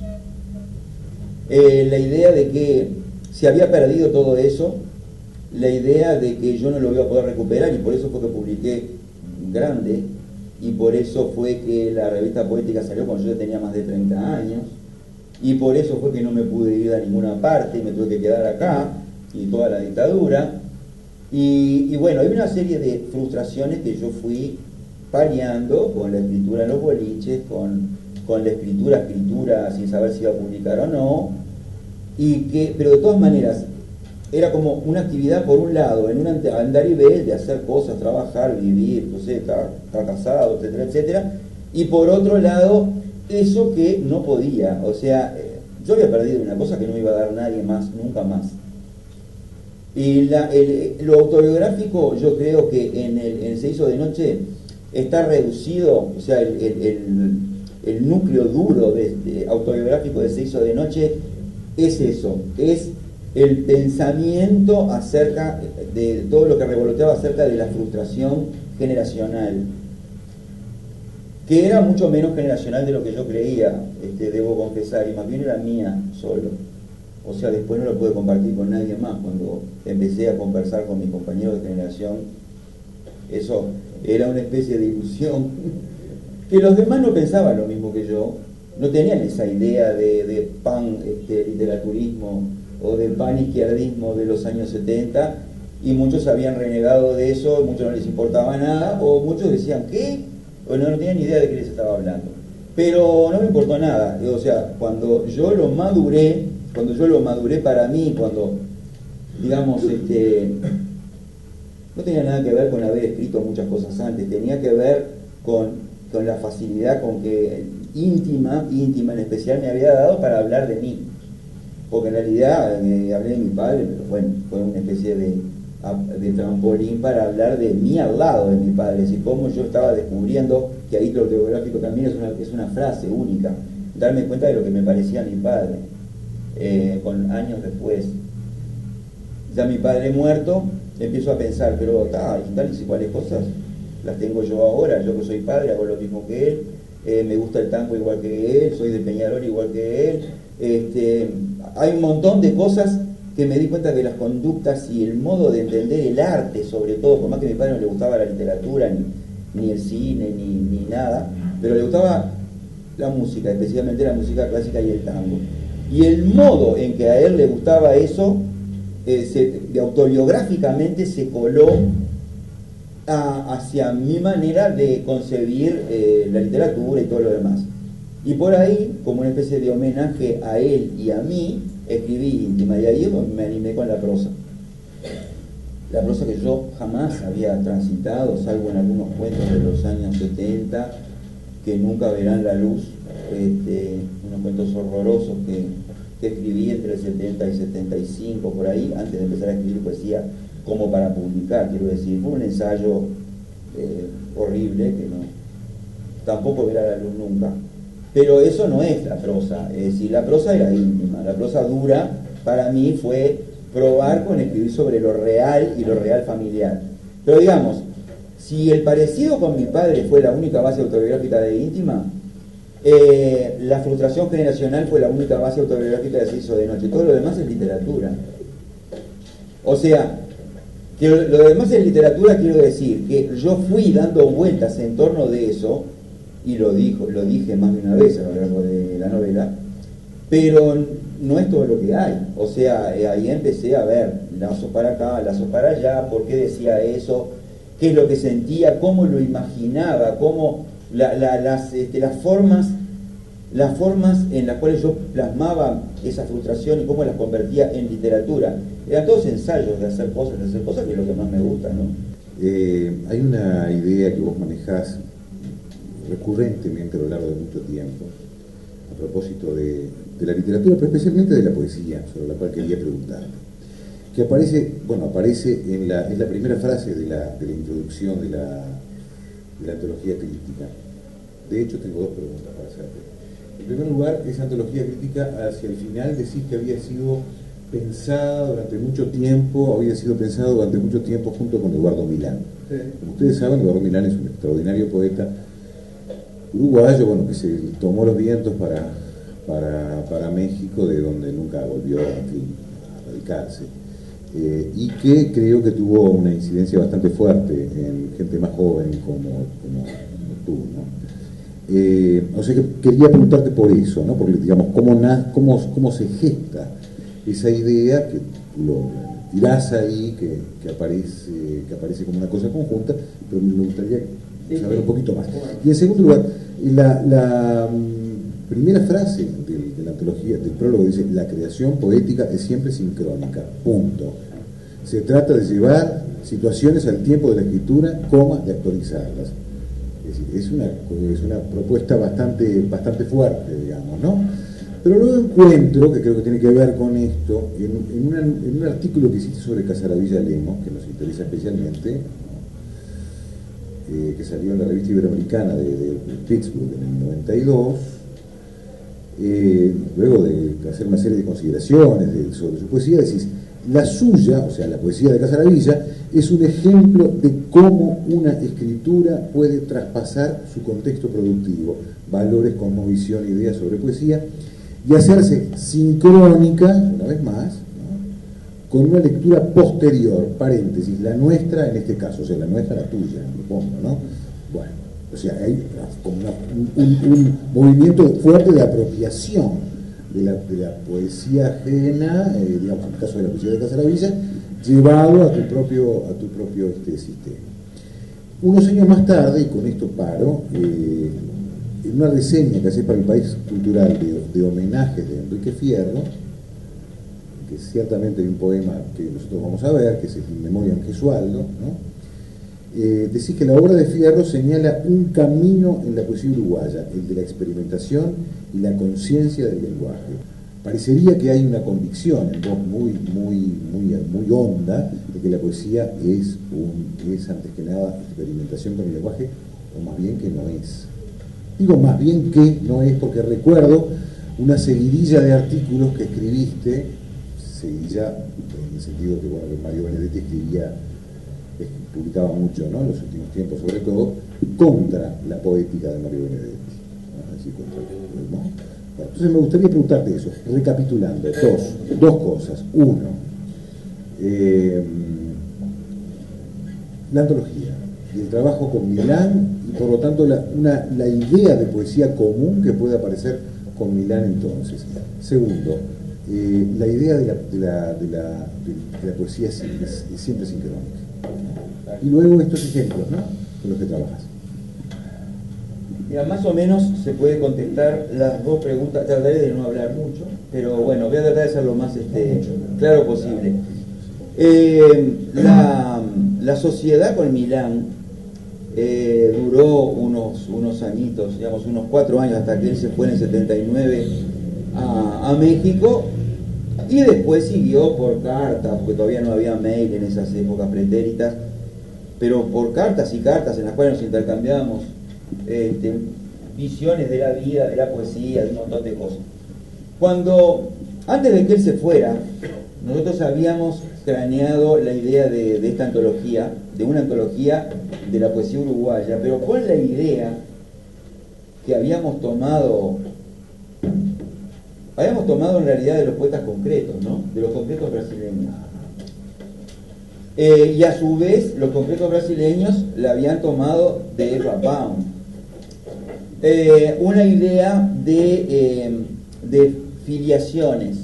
C: La idea de que se había perdido todo eso, la idea de que yo no lo iba a poder recuperar, y por eso fue que publiqué Grande, y por eso fue que la revista Poética salió cuando yo ya tenía más de 30 años, y por eso fue que no me pude ir a ninguna parte y me tuve que quedar acá, y toda la dictadura. Y bueno, hay una serie de frustraciones que yo fui paliando con la escritura en los boliches, con la escritura sin saber si iba a publicar o no, pero de todas maneras era como una actividad por un lado, en un andarivel de hacer cosas, trabajar, vivir, no sé, estar casado, etcétera, etcétera, y por otro lado eso que no podía, o sea, yo había perdido una cosa que no me iba a dar nadie más, nunca más. Y lo autobiográfico, yo creo que en Se hizo de noche está reducido, o sea, el núcleo duro autobiográfico de Se hizo de noche es eso, es el pensamiento acerca de todo lo que revoloteaba acerca de la frustración generacional, que era mucho menos generacional de lo que yo creía, debo confesar, y más bien era mía solo. O sea, después no lo pude compartir con nadie más. Cuando empecé a conversar con mis compañeros de generación, eso era una especie de ilusión, que los demás no pensaban lo mismo que yo, no tenían esa idea de pan literaturismo o de pan izquierdismo de los años 70, y muchos habían renegado de eso, muchos no les importaba nada, o muchos decían, ¿qué? O no tenían ni idea de qué les estaba hablando. Pero no me importó nada, o sea, cuando yo lo maduré para mí, cuando, digamos, no tenía nada que ver con haber escrito muchas cosas antes, tenía que ver con la facilidad con que íntima en especial me había dado para hablar de mí. Porque en realidad hablé de mi padre, pero bueno, fue una especie de trampolín para hablar de mí al lado de mi padre, es decir, cómo yo estaba descubriendo, que ahí lo autobiográfico también es una frase única, darme cuenta de lo que me parecía a mi padre, con años después. Ya mi padre muerto, empiezo a pensar, pero tales y cuáles cosas las tengo yo ahora, yo que soy padre hago lo mismo que él, me gusta el tango igual que él, soy de Peñarol igual que él, hay un montón de cosas que me di cuenta que las conductas y el modo de entender el arte, sobre todo, por más que a mi padre no le gustaba la literatura, ni el cine, ni nada, pero le gustaba la música, especialmente la música clásica y el tango. Y el modo en que a él le gustaba eso, autobiográficamente se coló hacia mi manera de concebir la literatura y todo lo demás. Y por ahí, como una especie de homenaje a él y a mí, escribí Íntima, y ahí me animé con la prosa. La prosa que yo jamás había transitado, salvo en algunos cuentos de los años 70, que nunca verán la luz, unos cuentos horrorosos que escribí entre el 70 y 75, por ahí, antes de empezar a escribir poesía como para publicar, quiero decir. Fue un ensayo horrible que tampoco verá la luz nunca. Pero eso no es la prosa, es decir, la prosa era íntima, la prosa dura para mí fue probar con escribir sobre lo real y lo real familiar. Pero digamos, si el parecido con mi padre fue la única base autobiográfica de Íntima, la frustración generacional fue la única base autobiográfica de Se hizo de noche, todo lo demás es literatura. O sea, Que lo demás en literatura, quiero decir que yo fui dando vueltas en torno de eso, y lo dije más de una vez a lo largo de la novela, pero no es todo lo que hay. O sea, ahí empecé a ver lazos para acá, lazos para allá, por qué decía eso, qué es lo que sentía, cómo lo imaginaba, cómo las formas en las cuales yo plasmaba esa frustración y cómo las convertía en literatura. Eran todos ensayos de hacer cosas, que es lo que más me gusta, ¿no?
A: Hay una idea que vos manejás recurrentemente a lo largo de mucho tiempo, a propósito de la literatura, pero especialmente de la poesía, sobre la cual quería preguntarte, que aparece en la primera frase de la introducción de la antología crítica. De hecho, tengo dos preguntas para hacerte. En primer lugar, esa antología crítica, hacia el final decís que había sido pensada durante mucho tiempo junto con Eduardo Milán. Sí. Como ustedes saben, Eduardo Milán es un extraordinario poeta uruguayo, que se tomó los vientos para México, de donde nunca volvió a radicarse, y que creo que tuvo una incidencia bastante fuerte en gente más joven como tú, ¿no? O sea que quería preguntarte por eso, ¿no? Porque, digamos, cómo se gesta esa idea que lo tirás ahí, que aparece como una cosa conjunta, pero me gustaría saber un poquito más. Y en segundo lugar, la primera frase de la antología, del prólogo, dice: la creación poética es siempre sincrónica, punto. Se trata de llevar situaciones al tiempo de la escritura, de actualizarlas. Es decir, es una propuesta bastante fuerte, digamos, ¿no? Pero luego encuentro, que creo que tiene que ver con esto, en un artículo que hiciste sobre Casaravilla Lemos, que nos interesa especialmente, que salió en la revista iberoamericana de Pittsburgh en el 92, luego de hacer una serie de consideraciones sobre su poesía, decís: la suya, o sea, la poesía de Casaravilla, es un ejemplo de cómo una escritura puede traspasar su contexto productivo, valores, cosmovisión, ideas sobre poesía, y hacerse sincrónica, una vez más, ¿no?, con una lectura posterior, paréntesis, la nuestra en este caso, o sea, la nuestra, la tuya, lo pongo, ¿no? Bueno, o sea, hay como un movimiento fuerte de apropiación de la poesía ajena, digamos, en el caso de la poesía de Casaravilla, llevado a tu propio sistema. Unos años más tarde, y con esto paro, en una reseña que hace para el País Cultural de homenajes de Enrique Fierro, que ciertamente hay un poema que nosotros vamos a ver, que es el In Memoriam Gesualdo, ¿no? Decís que la obra de Fierro señala un camino en la poesía uruguaya, el de la experimentación y la conciencia del lenguaje. Parecería que hay una convicción en vos muy honda de que la poesía es antes que nada experimentación con el lenguaje, o más bien que no es. Digo más bien que no es, porque recuerdo una seguidilla de artículos que escribiste, seguidilla en el sentido que, que Mario Benedetti publicaba mucho, ¿no?, en los últimos tiempos, sobre todo contra la poética de Mario Benedetti, ¿no? Así, ¿no? Bueno, entonces me gustaría preguntarte eso, recapitulando dos cosas. Uno, la antología y el trabajo con Milán, y por lo tanto la idea de poesía común que puede aparecer con Milán entonces. Segundo, la idea de la poesía es siempre sincrónica. Y luego estos ejemplos, ¿no?, con los que trabajas.
C: Mira, más o menos se puede contestar las dos preguntas. Trataré de no hablar mucho, pero bueno, voy a tratar de ser lo más claro posible. La sociedad con Milán duró unos añitos, digamos unos 4 años, hasta que él se fue en el 79 a México, y después siguió por cartas, porque todavía no había mail en esas épocas pretéritas, pero por cartas y cartas en las cuales nos intercambiábamos visiones de la vida, de la poesía, de un montón de cosas. Antes de que él se fuera, nosotros habíamos craneado la idea de esta antología, de una antología de la poesía uruguaya, pero con la idea que habíamos tomado en realidad de los poetas concretos, ¿no?, de los concretos brasileños. Y a su vez, los concretos brasileños la habían tomado de Ezra Pound. Una idea de filiaciones,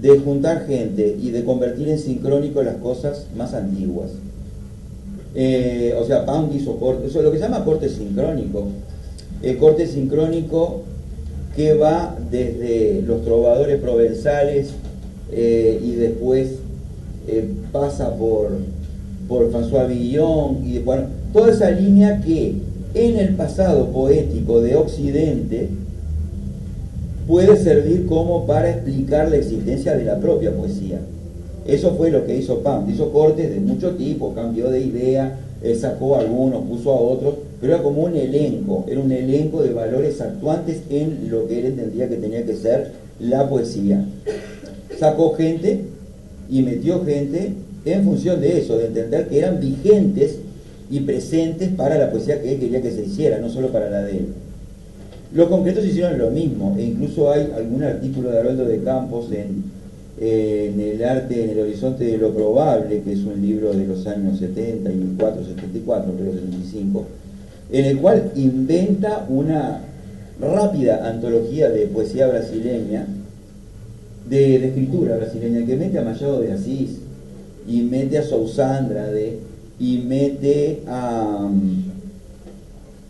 C: de juntar gente y de convertir en sincrónico las cosas más antiguas. O sea, Pound hizo corte, eso es lo que se llama corte sincrónico. El corte sincrónico que va desde los trovadores provenzales y después pasa por François Villon y bueno, toda esa línea que en el pasado poético de Occidente puede servir como para explicar la existencia de la propia poesía. Eso fue lo que hizo Pound. Hizo cortes de mucho tipo, cambió de idea, sacó a algunos, puso a otros, pero era como un elenco, era un elenco de valores actuantes en lo que él entendía que tenía que ser la poesía. Sacó gente y metió gente en función de eso, de entender que eran vigentes y presentes para la poesía que él quería que se hiciera, no solo para la de él. Los concretos hicieron lo mismo, e incluso hay algún artículo de Haroldo de Campos en el arte en el horizonte de lo probable, que es un libro de los años 74, 74, creo 75, en el cual inventa una rápida antología de poesía brasileña, de escritura brasileña, que mete a Machado de Assis y mete a Sousa Andrade y mete a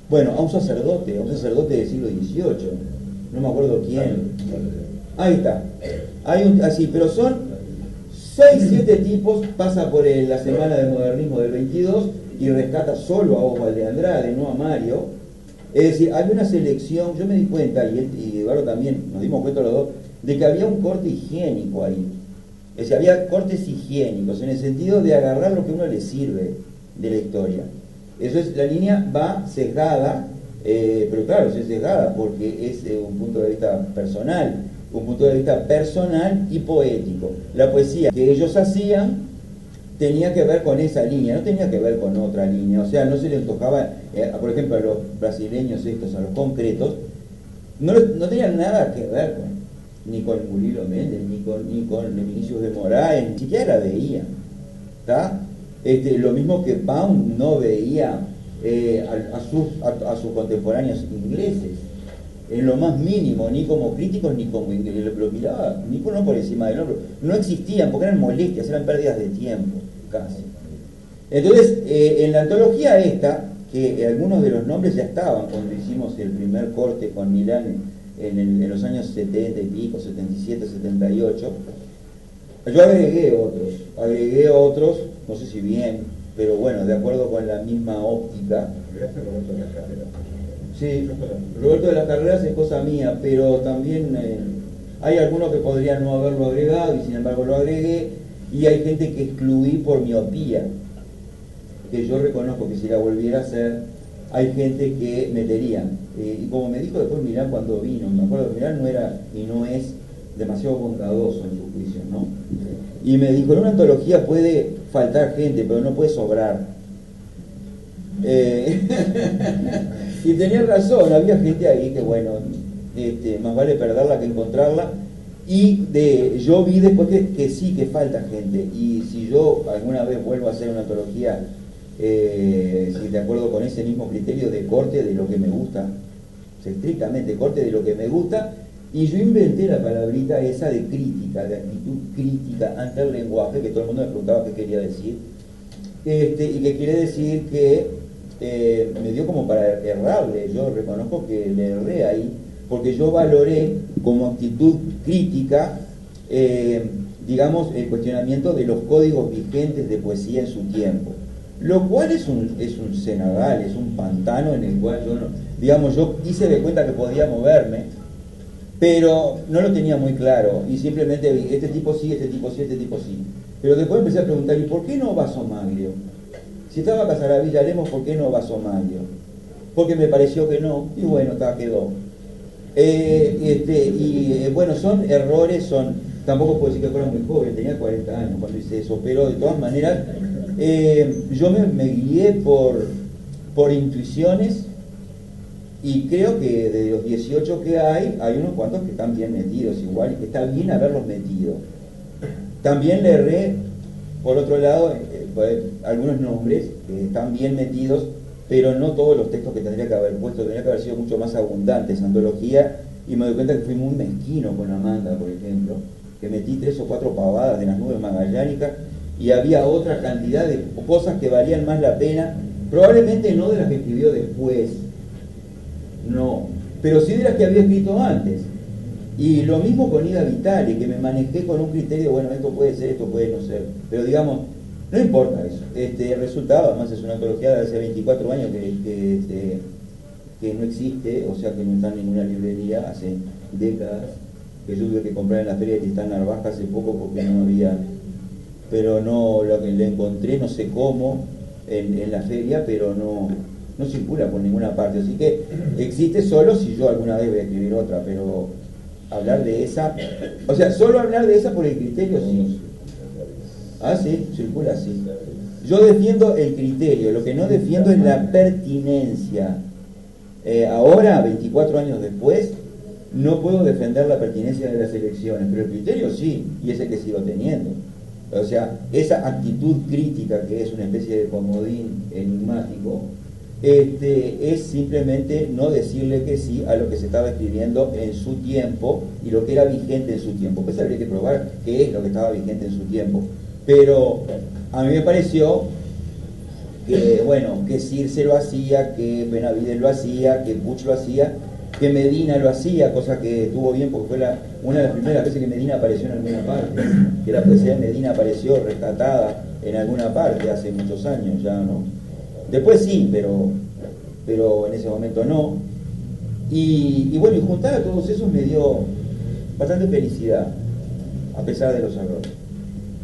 C: un sacerdote del siglo XVIII, no me acuerdo quién. Ahí está. Así, pero son 6, 7 tipos, pasa por la Semana del Modernismo del 22 y rescata solo a Oswald de Andrade, no a Mario. Es decir, hay una selección, yo me di cuenta, y Eduardo también, nos dimos cuenta los dos, de que había un corte higiénico ahí. Es decir, había cortes higiénicos, en el sentido de agarrar lo que a uno le sirve de la historia. Eso es, la línea va sesgada, pero claro, es sesgada porque es un punto de vista personal, y poético. La poesía que ellos hacían tenía que ver con esa línea, no tenía que ver con otra línea. O sea, no se les antojaba, por ejemplo, a los brasileños estos, a los concretos, no tenían nada que ver ni con Murilo Méndez, ni con Vinicius de Moraes, ni siquiera veían. ¿Está? Lo mismo que Pound no veía a sus contemporáneos ingleses en lo más mínimo, ni como críticos ni como lo miraba, ni por encima del hombro. No existían porque eran molestias, eran pérdidas de tiempo casi. Entonces, en la antología esta, que algunos de los nombres ya estaban cuando hicimos el primer corte con Milán en los años 70 y pico, 77, 78, yo agregué otros, no sé si bien, pero bueno, de acuerdo con la misma óptica. Sí, Roberto de las Carreras es cosa mía, pero también hay algunos que podrían no haberlo agregado y sin embargo lo agregué, y hay gente que excluí por miopía, que yo reconozco que si la volviera a hacer, hay gente que metería. Y como me dijo después Milán cuando vino, me acuerdo que Milán no era y no es demasiado bondadoso en su juicio, ¿no? Y me dijo, en una antología puede faltar gente, pero no puede sobrar. Y tenía razón, había gente ahí que bueno, más vale perderla que encontrarla. Y yo vi después que sí, que falta gente. Y si yo alguna vez vuelvo a hacer una antología, si de acuerdo con ese mismo criterio de corte de lo que me gusta, estrictamente corte de lo que me gusta, y yo inventé la palabrita esa de crítica, de actitud crítica ante el lenguaje, que todo el mundo me preguntaba qué quería decir, y que quiere decir que me dio como para errarle. Yo reconozco que le erré ahí, porque yo valoré como actitud crítica, digamos, el cuestionamiento de los códigos vigentes de poesía en su tiempo, lo cual es un cenagal, es un pantano en el cual yo hice de cuenta que podía moverme, pero no lo tenía muy claro, y simplemente vi, este tipo sí, este tipo sí, este tipo sí. Pero después empecé a preguntar, ¿y por qué no va Somaglio? Si estaba Casaravilla Lemos, ¿por qué no va Somaglio? Porque me pareció que no, y bueno, quedó. Bueno, son errores, tampoco puedo decir que fuera muy joven, tenía 40 años cuando hice eso, pero de todas maneras, yo me guié por intuiciones, y creo que de los 18 que hay unos cuantos que están bien metidos igual, y que está bien haberlos metido. También le erré, por otro lado, algunos nombres que están bien metidos, pero no todos los textos que tendría que haber puesto. Tendría que haber sido mucho más abundante esa antología, y me doy cuenta que fui muy mezquino con Amanda, por ejemplo, que metí 3 o 4 pavadas de las nubes magallánicas, y había otra cantidad de cosas que valían más la pena, probablemente no de las que escribió después, no, pero sí de las que había escrito antes. Y lo mismo con Ida Vitale, que me manejé con un criterio, bueno, esto puede ser, esto puede no ser, pero digamos, no importa eso. El resultado, además, es una antología de hace 24 años que no existe, o sea que no está en ninguna librería, hace décadas, que yo tuve que comprar en la feria de Tristán Narvaja hace poco porque no había, pero no, lo que le encontré, no sé cómo, en la feria, pero no circula por ninguna parte, así que existe solo si yo alguna vez voy a escribir otra, pero hablar de esa, o sea, solo hablar de esa por el criterio, sí. Ah, sí, circula así. Yo defiendo el criterio, lo que no defiendo es la pertinencia. Ahora, 24 años después, no puedo defender la pertinencia de las elecciones, pero el criterio sí, y ese que sigo teniendo. O sea, esa actitud crítica, que es una especie de comodín enigmático, es simplemente no decirle que sí a lo que se estaba escribiendo en su tiempo y lo que era vigente en su tiempo. Pues habría que probar qué es lo que estaba vigente en su tiempo. Pero a mí me pareció que, bueno, que Circe lo hacía, que Benavides lo hacía, que Puch lo hacía, que Medina lo hacía, cosa que estuvo bien porque fue una de las primeras veces que Medina apareció en alguna parte, que la poesía de Medina apareció rescatada en alguna parte hace muchos años ya, ¿no? Después sí, pero en ese momento no. Y bueno, y juntar a todos esos me dio bastante felicidad, a pesar de los errores.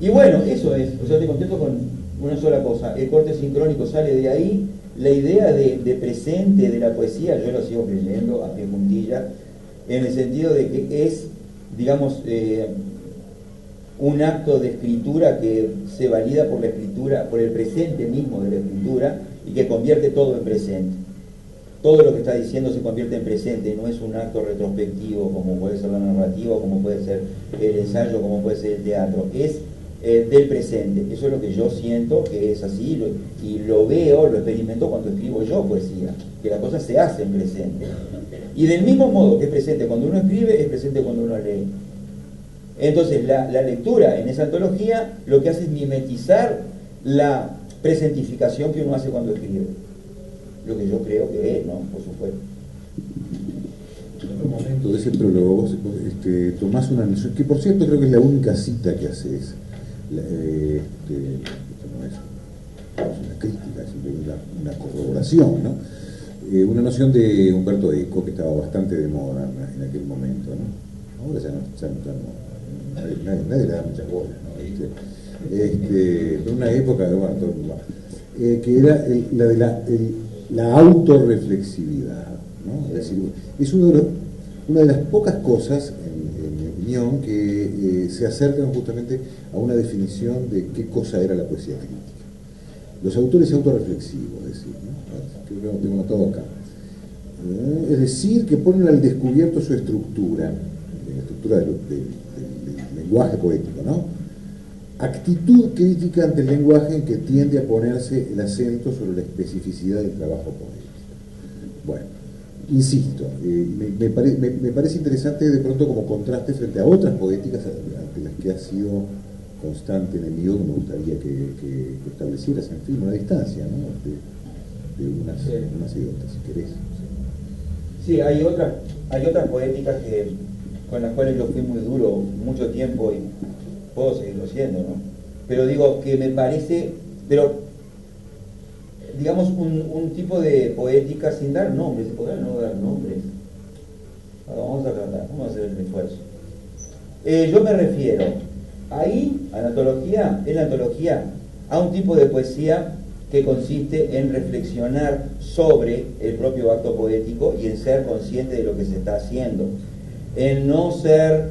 C: Y bueno, eso es, o sea, estoy contento con una sola cosa, el corte sincrónico sale de ahí, la idea de presente de la poesía, yo lo sigo creyendo a pie juntilla, en el sentido de que es, digamos, un acto de escritura que se valida por la escritura, por el presente mismo de la escritura, y que convierte todo en presente. Todo lo que está diciendo se convierte en presente, no es un acto retrospectivo como puede ser la narrativa, como puede ser el ensayo, como puede ser el teatro, es del presente. Eso es lo que yo siento que es así, y lo veo, lo experimento cuando escribo yo poesía, que la cosa se hace en presente. Y del mismo modo que es presente cuando uno escribe, es presente cuando uno lee. Entonces la lectura en esa antología lo que hace es mimetizar la presentificación que uno hace cuando escribe. Lo que yo creo que es, ¿no? Por supuesto.
A: En un momento de ese prólogo vos, tomás una noción, que por cierto creo que es la única cita que haces. Esto no es una crítica, es simplemente una corroboración, ¿no? Una noción de Umberto Eco que estaba bastante de moda en aquel momento, ¿no? Ahora ya no, nadie le da muchas bolas, ¿no? En una época, bueno, que era la de la autorreflexividad, ¿no? Es decir, es una de las pocas cosas, en mi opinión, que se acercan justamente a una definición de qué cosa era la poesía crítica. Los autores autorreflexivos, es decir, ¿no? Creo que lo tengo notado acá. Es decir, que ponen al descubierto su estructura, la estructura del lenguaje poético, ¿no? Actitud crítica ante el lenguaje en que tiende a ponerse el acento sobre la especificidad del trabajo poético. Bueno, insisto, me parece interesante de pronto como contraste frente a otras poéticas ante las que ha sido constante enemigo, que me gustaría que establecieras, en fin, una distancia, ¿no? de unas y otras, si querés.
C: Sí, hay otras poéticas con las cuales yo fui muy duro mucho tiempo y puedo seguirlo siendo, ¿no? Pero digo que me parece, digamos un tipo de poética sin dar nombres, se podrá no dar nombres. Ahora vamos a tratar, vamos a hacer el esfuerzo. Yo me refiero ahí a la antología, a un tipo de poesía que consiste en reflexionar sobre el propio acto poético y en ser consciente de lo que se está haciendo, en no ser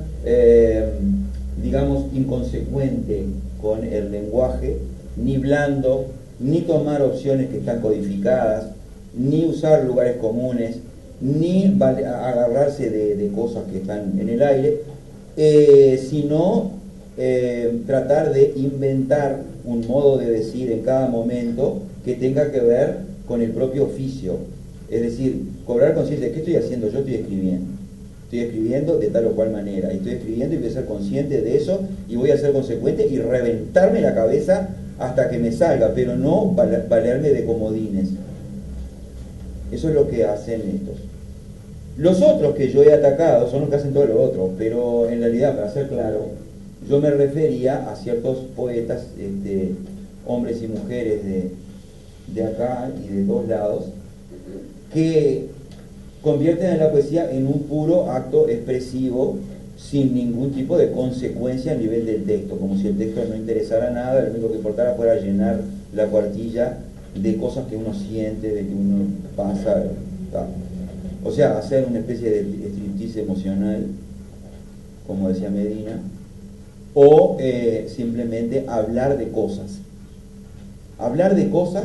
C: digamos inconsecuente con el lenguaje, ni blando, ni tomar opciones que están codificadas, ni usar lugares comunes, ni agarrarse de cosas que están en el aire, sino tratar de inventar un modo de decir en cada momento que tenga que ver con el propio oficio. Es decir, cobrar conciencia de qué estoy haciendo, yo estoy escribiendo de tal o cual manera, y estoy escribiendo y voy a ser consciente de eso y voy a ser consecuente y reventarme la cabeza hasta que me salga, pero no valerme de comodines. Eso es lo que hacen estos. Los otros que yo he atacado son los que hacen todo lo otro, pero en realidad, para ser claro, yo me refería a ciertos poetas, hombres y mujeres de acá y de todos lados, que convierten a la poesía en un puro acto expresivo sin ningún tipo de consecuencia a nivel del texto, como si el texto no interesara nada, lo único que importara fuera llenar la cuartilla de cosas que uno siente, de que uno pasa, tal. O sea, hacer una especie de striptease emocional, como decía Medina, o simplemente hablar de cosas. Hablar de cosas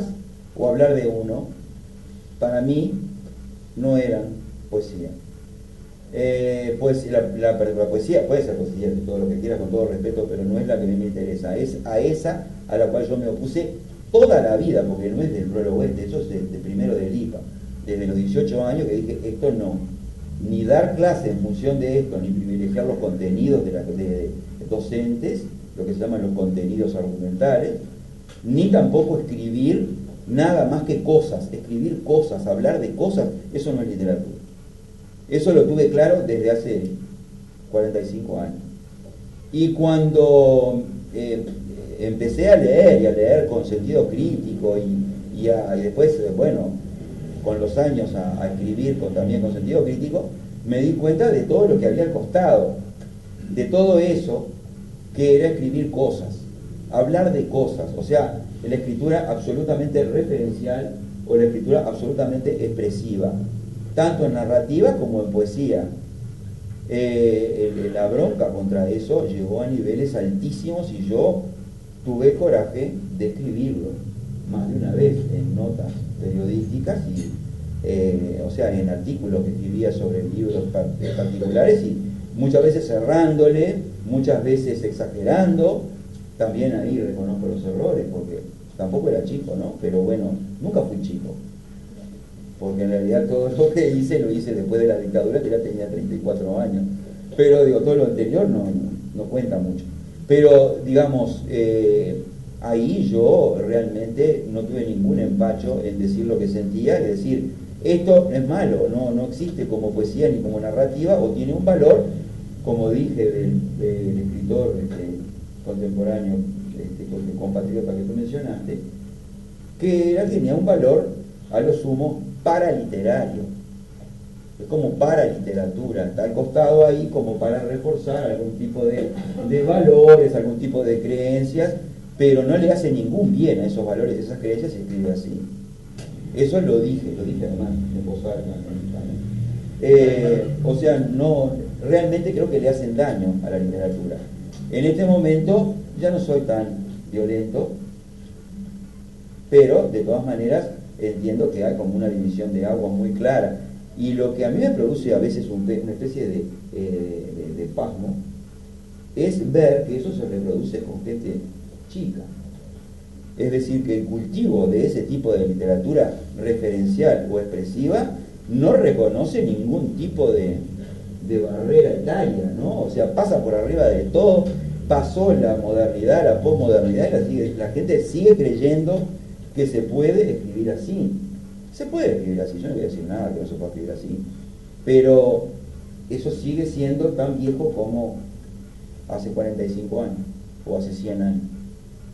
C: o hablar de uno, para mí, no eran poesía. Pues la poesía puede ser poesía, todo lo que quieras, con todo respeto, pero no es la que a mí me interesa. Es a esa a la cual yo me opuse toda la vida, porque no es del prólogo este, eso es de primero del IPA. Desde los 18 años que dije, esto no, ni dar clase en función de esto, ni privilegiar los contenidos de docentes, lo que se llaman los contenidos argumentales, ni tampoco escribir nada más que cosas, escribir cosas, hablar de cosas, eso no es literatura. Eso lo tuve claro desde hace 45 años. Y cuando empecé a leer, y a leer con sentido crítico, y después, bueno, con los años a escribir también con sentido crítico, me di cuenta de todo lo que había al costado, de todo eso que era escribir cosas, hablar de cosas, o sea, la escritura absolutamente referencial o la escritura absolutamente expresiva, tanto en narrativa como en poesía. La bronca contra eso llegó a niveles altísimos y yo tuve coraje de escribirlo más de una vez en notas periodísticas y o sea, en artículos que escribía sobre libros particulares, y muchas veces cerrándole, muchas veces exagerando. También ahí reconozco los errores, porque tampoco era chico, ¿no? Pero bueno, nunca fui chico, porque en realidad todo lo que hice lo hice después de la dictadura, que ya tenía 34 años, pero digo, todo lo anterior no cuenta mucho. Pero digamos, ahí yo realmente no tuve ningún empacho en decir lo que sentía, es decir, esto no es malo, no existe como poesía ni como narrativa, o tiene un valor, como dije del escritor contemporáneo, compatriota que tú mencionaste, que tenía un valor a lo sumo paraliterario, es como para literatura, está al costado ahí como para reforzar algún tipo de valores, algún tipo de creencias, pero no le hace ningún bien a esos valores, esas creencias, se escribe así. Eso lo dije además en voz alta. O sea, no, realmente creo que le hacen daño a la literatura. En este momento ya no soy tan violento, pero de todas maneras entiendo que hay como una división de agua muy clara. Y lo que a mí me produce a veces una especie de pasmo es ver que eso se reproduce con gente chica. Es decir, que el cultivo de ese tipo de literatura referencial o expresiva no reconoce ningún tipo de barrera etaria, ¿no? O sea, pasa por arriba de todo, pasó la modernidad, la posmodernidad, y la gente sigue creyendo que se puede escribir así. Se puede escribir así, yo no voy a decir nada que no se pueda escribir así, pero eso sigue siendo tan viejo como hace 45 años o hace 100 años.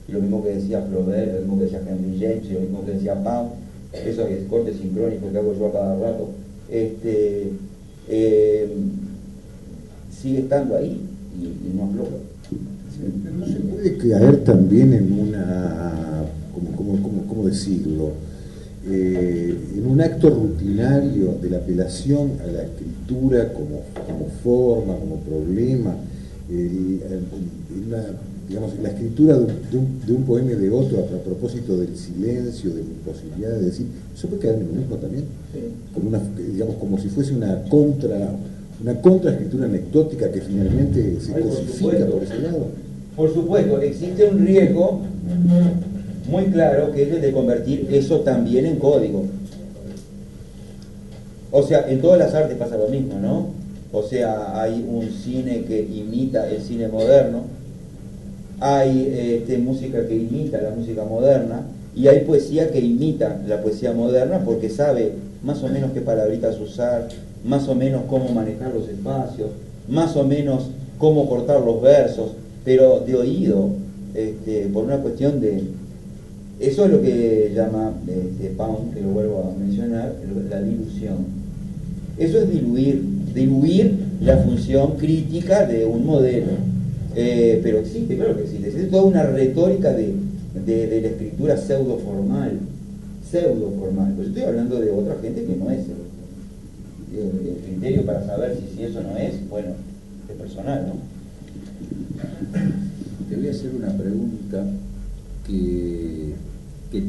C: Y lo mismo que decía Flaubert, lo mismo que decía Henry James, y lo mismo que decía Pound, esos cortes sincrónicos que hago yo a cada rato, sigue estando ahí y no afloja.
A: Pero se puede caer también en una, ¿cómo decirlo? En un acto rutinario de la apelación a la escritura como forma, como problema, digamos, la escritura de un poema y de otro a propósito del silencio, de la imposibilidad de decir, eso puede caer en lo mismo también, sí. Como si fuese una contraescritura anecdótica que finalmente se cosifica por ese lado.
C: por supuesto, existe un riesgo muy claro que es el de convertir eso también en código. O sea, en todas las artes pasa lo mismo, ¿no? O sea, hay un cine que imita el cine moderno, hay música que imita la música moderna, y hay poesía que imita la poesía moderna porque sabe más o menos qué palabritas usar, más o menos cómo manejar los espacios, más o menos cómo cortar los versos, pero de oído, por una cuestión de... Eso es lo que llama Pound, que lo vuelvo a mencionar, la dilución. Eso es diluir la función crítica de un modelo. Pero existe, claro que existe. Existe toda una retórica de la escritura pseudo-formal. Pues estoy hablando de otra gente que no es. El criterio para saber si eso no es, bueno, es personal, ¿no?
B: Te voy a hacer una pregunta que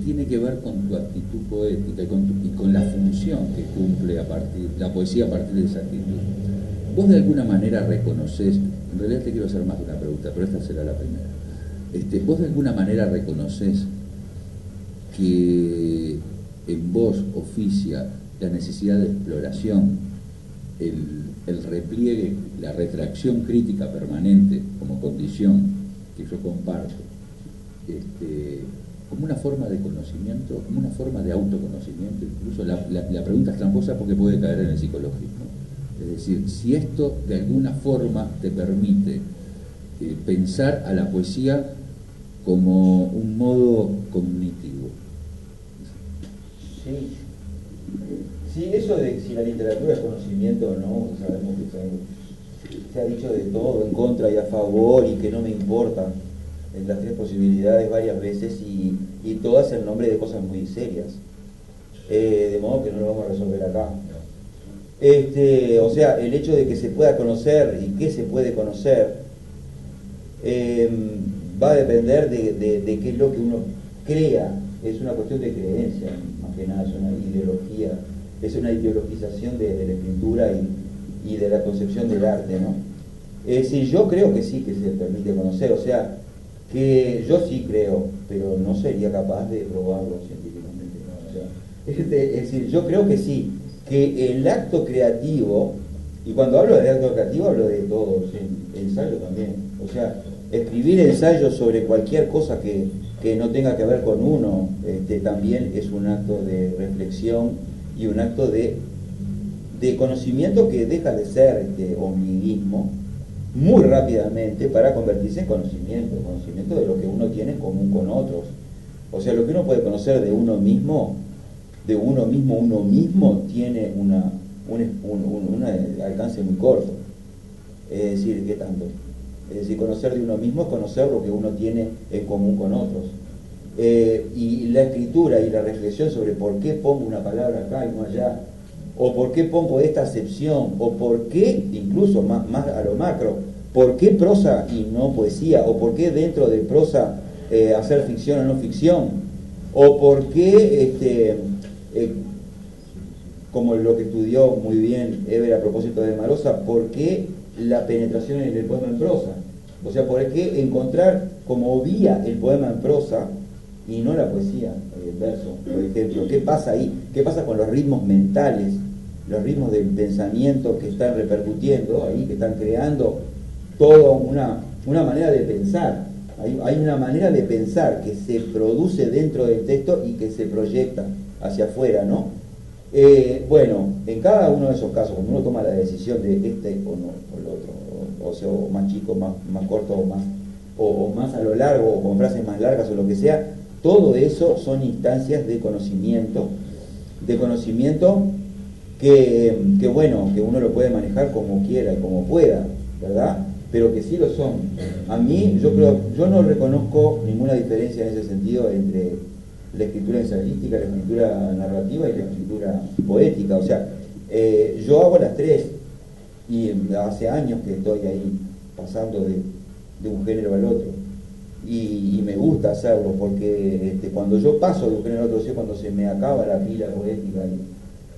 B: tiene que ver con tu actitud poética y con la función que cumple la poesía a partir de esa actitud. Vos de alguna manera reconoces, en realidad te quiero hacer más de una pregunta, pero esta será la primera. Vos de alguna manera reconoces que en vos oficia la necesidad de exploración, el repliegue, la retracción crítica permanente como condición que yo comparto, como una forma de conocimiento, como una forma de autoconocimiento. Incluso la pregunta es tramposa porque puede caer en el psicológico. Es decir, si esto de alguna forma te permite pensar a la poesía como un modo cognitivo.
C: Sí, eso de si la literatura es conocimiento o no, sabemos que se ha dicho de todo, en contra y a favor, y que no me importa, en las tres posibilidades varias veces, y todas en nombre de cosas muy serias. De modo que no lo vamos a resolver acá. O sea, el hecho de que se pueda conocer y qué se puede conocer va a depender de qué es lo que uno crea. Es una cuestión de creencia, más que nada, es una ideología, es una ideologización de la escritura y de la concepción del arte, ¿no? Sí, yo creo que sí que se permite conocer, o sea, que yo sí creo, pero no sería capaz de probarlo científicamente, ¿no? O sea, es decir, yo creo que sí, que el acto creativo, y cuando hablo de acto creativo hablo de todo, ensayo también, o sea, escribir ensayos sobre cualquier cosa que no tenga que ver con uno, también es un acto de reflexión y un acto de conocimiento que deja de ser ombliguismo muy rápidamente para convertirse en conocimiento de lo que uno tiene en común con otros. O sea, lo que uno puede conocer de uno mismo tiene un alcance muy corto. Es decir, ¿qué tanto? Es decir, conocer de uno mismo es conocer lo que uno tiene en común con otros. Y la escritura y la reflexión sobre por qué pongo una palabra acá y no allá, o por qué pongo esta acepción, o por qué, incluso más a lo macro, por qué prosa y no poesía, o por qué dentro de prosa hacer ficción o no ficción, o por qué, como lo que estudió muy bien Eber a propósito de Marosa, por qué la penetración en el poema en prosa. O sea, por qué encontrar como vía el poema en prosa y no la poesía, el verso, por ejemplo. ¿Qué pasa ahí? ¿Qué pasa con los ritmos mentales, los ritmos del pensamiento que están repercutiendo ahí, que están creando toda una manera de pensar? Hay una manera de pensar que se produce dentro del texto y que se proyecta hacia afuera, ¿no? Bueno, en cada uno de esos casos, cuando uno toma la decisión de este o no, o el otro, o sea, o más chico, más corto, o más a lo largo, o con frases más largas, o lo que sea, todo eso son instancias de conocimiento que bueno, que uno lo puede manejar como quiera y como pueda, ¿verdad? Pero que sí lo son. A mí, yo no reconozco ninguna diferencia en ese sentido entre la escritura ensayística, la escritura narrativa y la escritura poética. O sea, yo hago las tres y hace años que estoy ahí pasando de un género al otro y me gusta hacerlo porque cuando yo paso de un género al otro, es cuando se me acaba la pila poética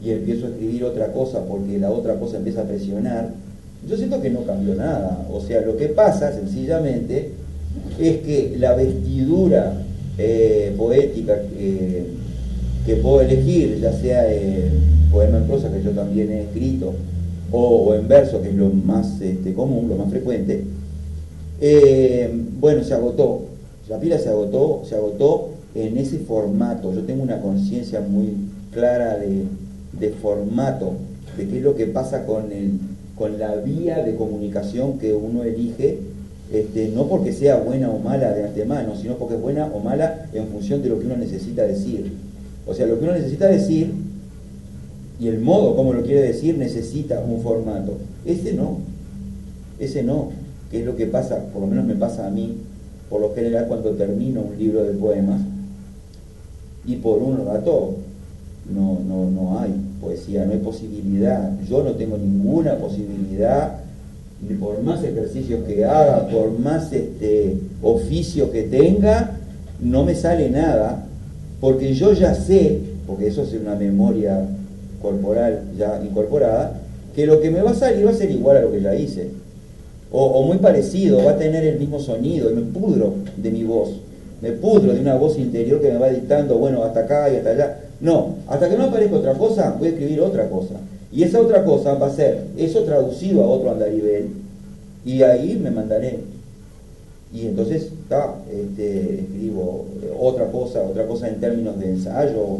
C: y empiezo a escribir otra cosa porque la otra cosa empieza a presionar, yo siento que no cambió nada. O sea, lo que pasa sencillamente es que la vestidura poética que puedo elegir, ya sea poema en prosa, que yo también he escrito, o en verso, que es lo más común, lo más frecuente, bueno, se agotó. La pila se agotó en ese formato. Yo tengo una conciencia muy clara de formato, de qué es lo que pasa con la vía de comunicación que uno elige, no porque sea buena o mala de antemano, sino porque es buena o mala en función de lo que uno necesita decir. O sea, lo que uno necesita decir y el modo como lo quiere decir necesita un formato. Ese no, que es lo que pasa, por lo menos me pasa a mí, por lo general cuando termino un libro de poemas, y por un rato no hay poesía, no hay posibilidad. Yo no tengo ninguna posibilidad, ni por más ejercicios que haga, por más oficio que tenga, no me sale nada, porque yo ya sé, porque eso es una memoria corporal ya incorporada, que lo que me va a salir va a ser igual a lo que ya hice, o muy parecido, va a tener el mismo sonido, y me pudro de mi voz, me pudro de una voz interior que me va dictando, bueno, hasta acá y hasta allá. No, hasta que no aparezca otra cosa, voy a escribir otra cosa, y esa otra cosa va a ser eso traducido a otro andarivel, y ahí me mandaré, y entonces escribo otra cosa en términos de ensayo,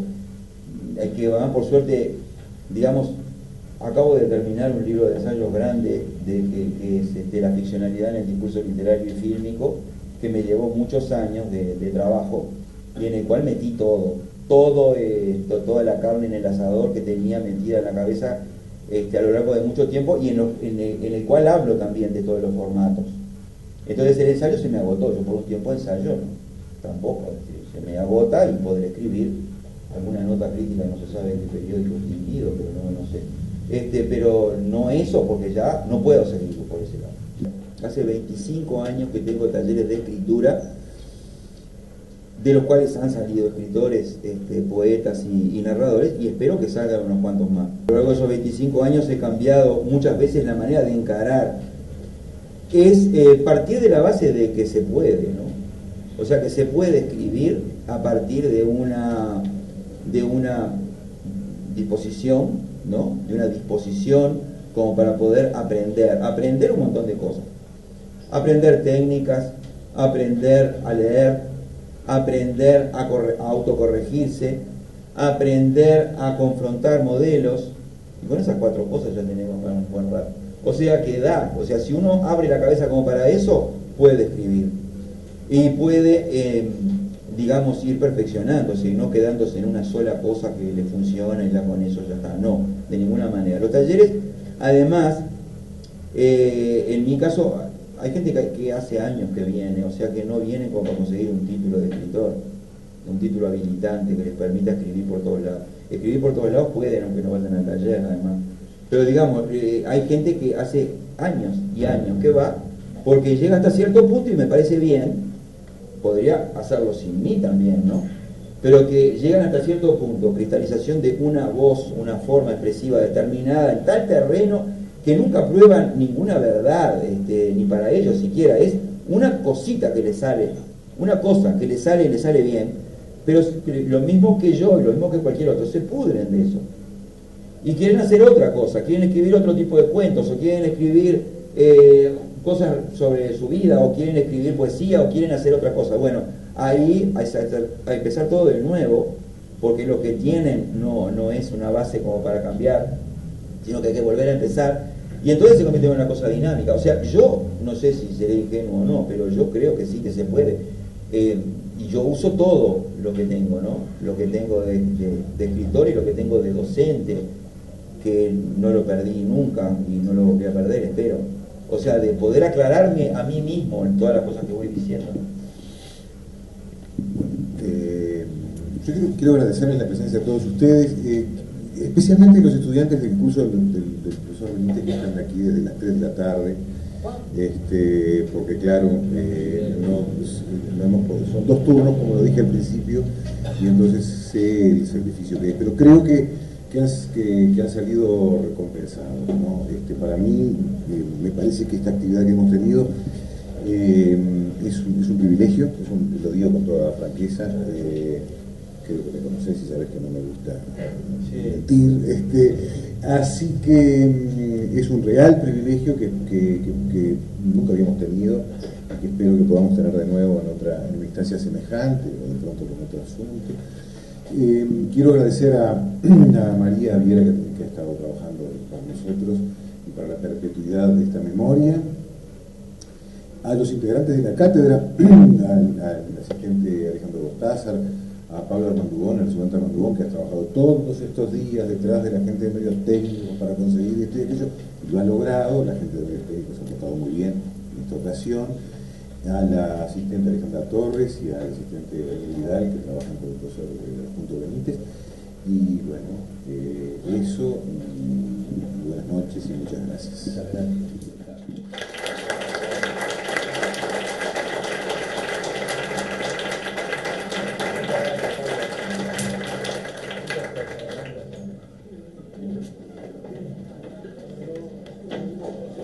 C: que van por suerte, digamos, acabo de terminar un libro de ensayos grande que es la ficcionalidad en el discurso literario y fílmico, que me llevó muchos años de trabajo, y en el cual metí toda la carne en el asador que tenía metida en la cabeza a lo largo de mucho tiempo, y en el cual hablo también de todos los formatos. Entonces el ensayo se me agotó, yo por un tiempo ensayo tampoco, se me agota, y podré escribir alguna nota crítica, no se sabe en qué periódico distinguido, pero no sé, pero no eso, porque ya no puedo seguir por ese lado. Hace 25 años que tengo talleres de escritura, de los cuales han salido escritores, poetas y narradores, y espero que salgan unos cuantos más. A lo largo de esos 25 años he cambiado muchas veces la manera de encarar, es partir de la base de que se puede, ¿no? O sea, que se puede escribir a partir de una disposición, ¿no? De una disposición como para poder aprender un montón de cosas. Aprender técnicas, aprender a leer, aprender a autocorregirse, aprender a confrontar modelos, y con esas 4 cosas ya tenemos para un buen rato. O sea que si uno abre la cabeza como para eso, puede escribir, y puede, digamos, ir perfeccionándose y no quedándose en una sola cosa que le funciona y ya con eso ya está. No, de ninguna manera. Los talleres, además, en mi caso, hay gente que hace años que viene, o sea que no viene como para conseguir un título de escritor, un título habilitante que les permita escribir por todos lados. Escribir por todos lados pueden, aunque no vayan al taller, además. Pero digamos, hay gente que hace años y años que va, porque llega hasta cierto punto y me parece bien, podría hacerlo sin mí también, ¿no? Pero que llegan hasta cierto punto, cristalización de una voz, una forma expresiva determinada en tal terreno que nunca prueban ninguna verdad, ni para ellos siquiera, es una cosita que les sale, una cosa que les sale y les sale bien, pero lo mismo que yo y lo mismo que cualquier otro, se pudren de eso. Y quieren hacer otra cosa, quieren escribir otro tipo de cuentos, o quieren escribir cosas sobre su vida, o quieren escribir poesía, o quieren hacer otra cosa. Bueno, ahí hay que empezar todo de nuevo, porque lo que tienen no es una base como para cambiar, sino que hay que volver a empezar, y entonces se convierte en una cosa dinámica. O sea, yo no sé si seré ingenuo o no, pero yo creo que sí, que se puede, y yo uso todo lo que tengo, ¿no? Lo que tengo de escritor y lo que tengo de docente, que no lo perdí nunca y no lo voy a perder, espero. O sea, de poder aclararme a mí mismo en todas las cosas que voy diciendo.
A: Yo quiero agradecerles la presencia de todos ustedes, especialmente los estudiantes del curso del profesor Benítez, que están aquí desde las 3 de la tarde, porque claro, son 2 turnos, como lo dije al principio, y entonces sé el sacrificio que es, pero creo que han salido recompensados, ¿no? Para mí, me parece que esta actividad que hemos tenido Es un privilegio, lo digo con toda franqueza. Creo que me conocés y sabés que no me gusta mentir. Así que es un real privilegio que nunca habíamos tenido y que espero que podamos tener de nuevo en una instancia semejante o de pronto con otro asunto. Quiero agradecer a María Viera que ha estado trabajando para nosotros y para la perpetuidad de esta memoria, a los integrantes de la cátedra, al asistente Alejandro Bostázar, a Pablo Armandugón, al ayudante Armandugón, que ha trabajado todos estos días detrás de la gente de medios técnicos para conseguir esto y aquello, y lo ha logrado. La gente de medios técnicos se ha portado muy bien en esta ocasión, a la asistente Alejandra Torres y al asistente Daniel Vidal, que trabajan con el profesor Junto Benítez. Y bueno, eso, buenas noches y muchas gracias.
B: Muchas gracias.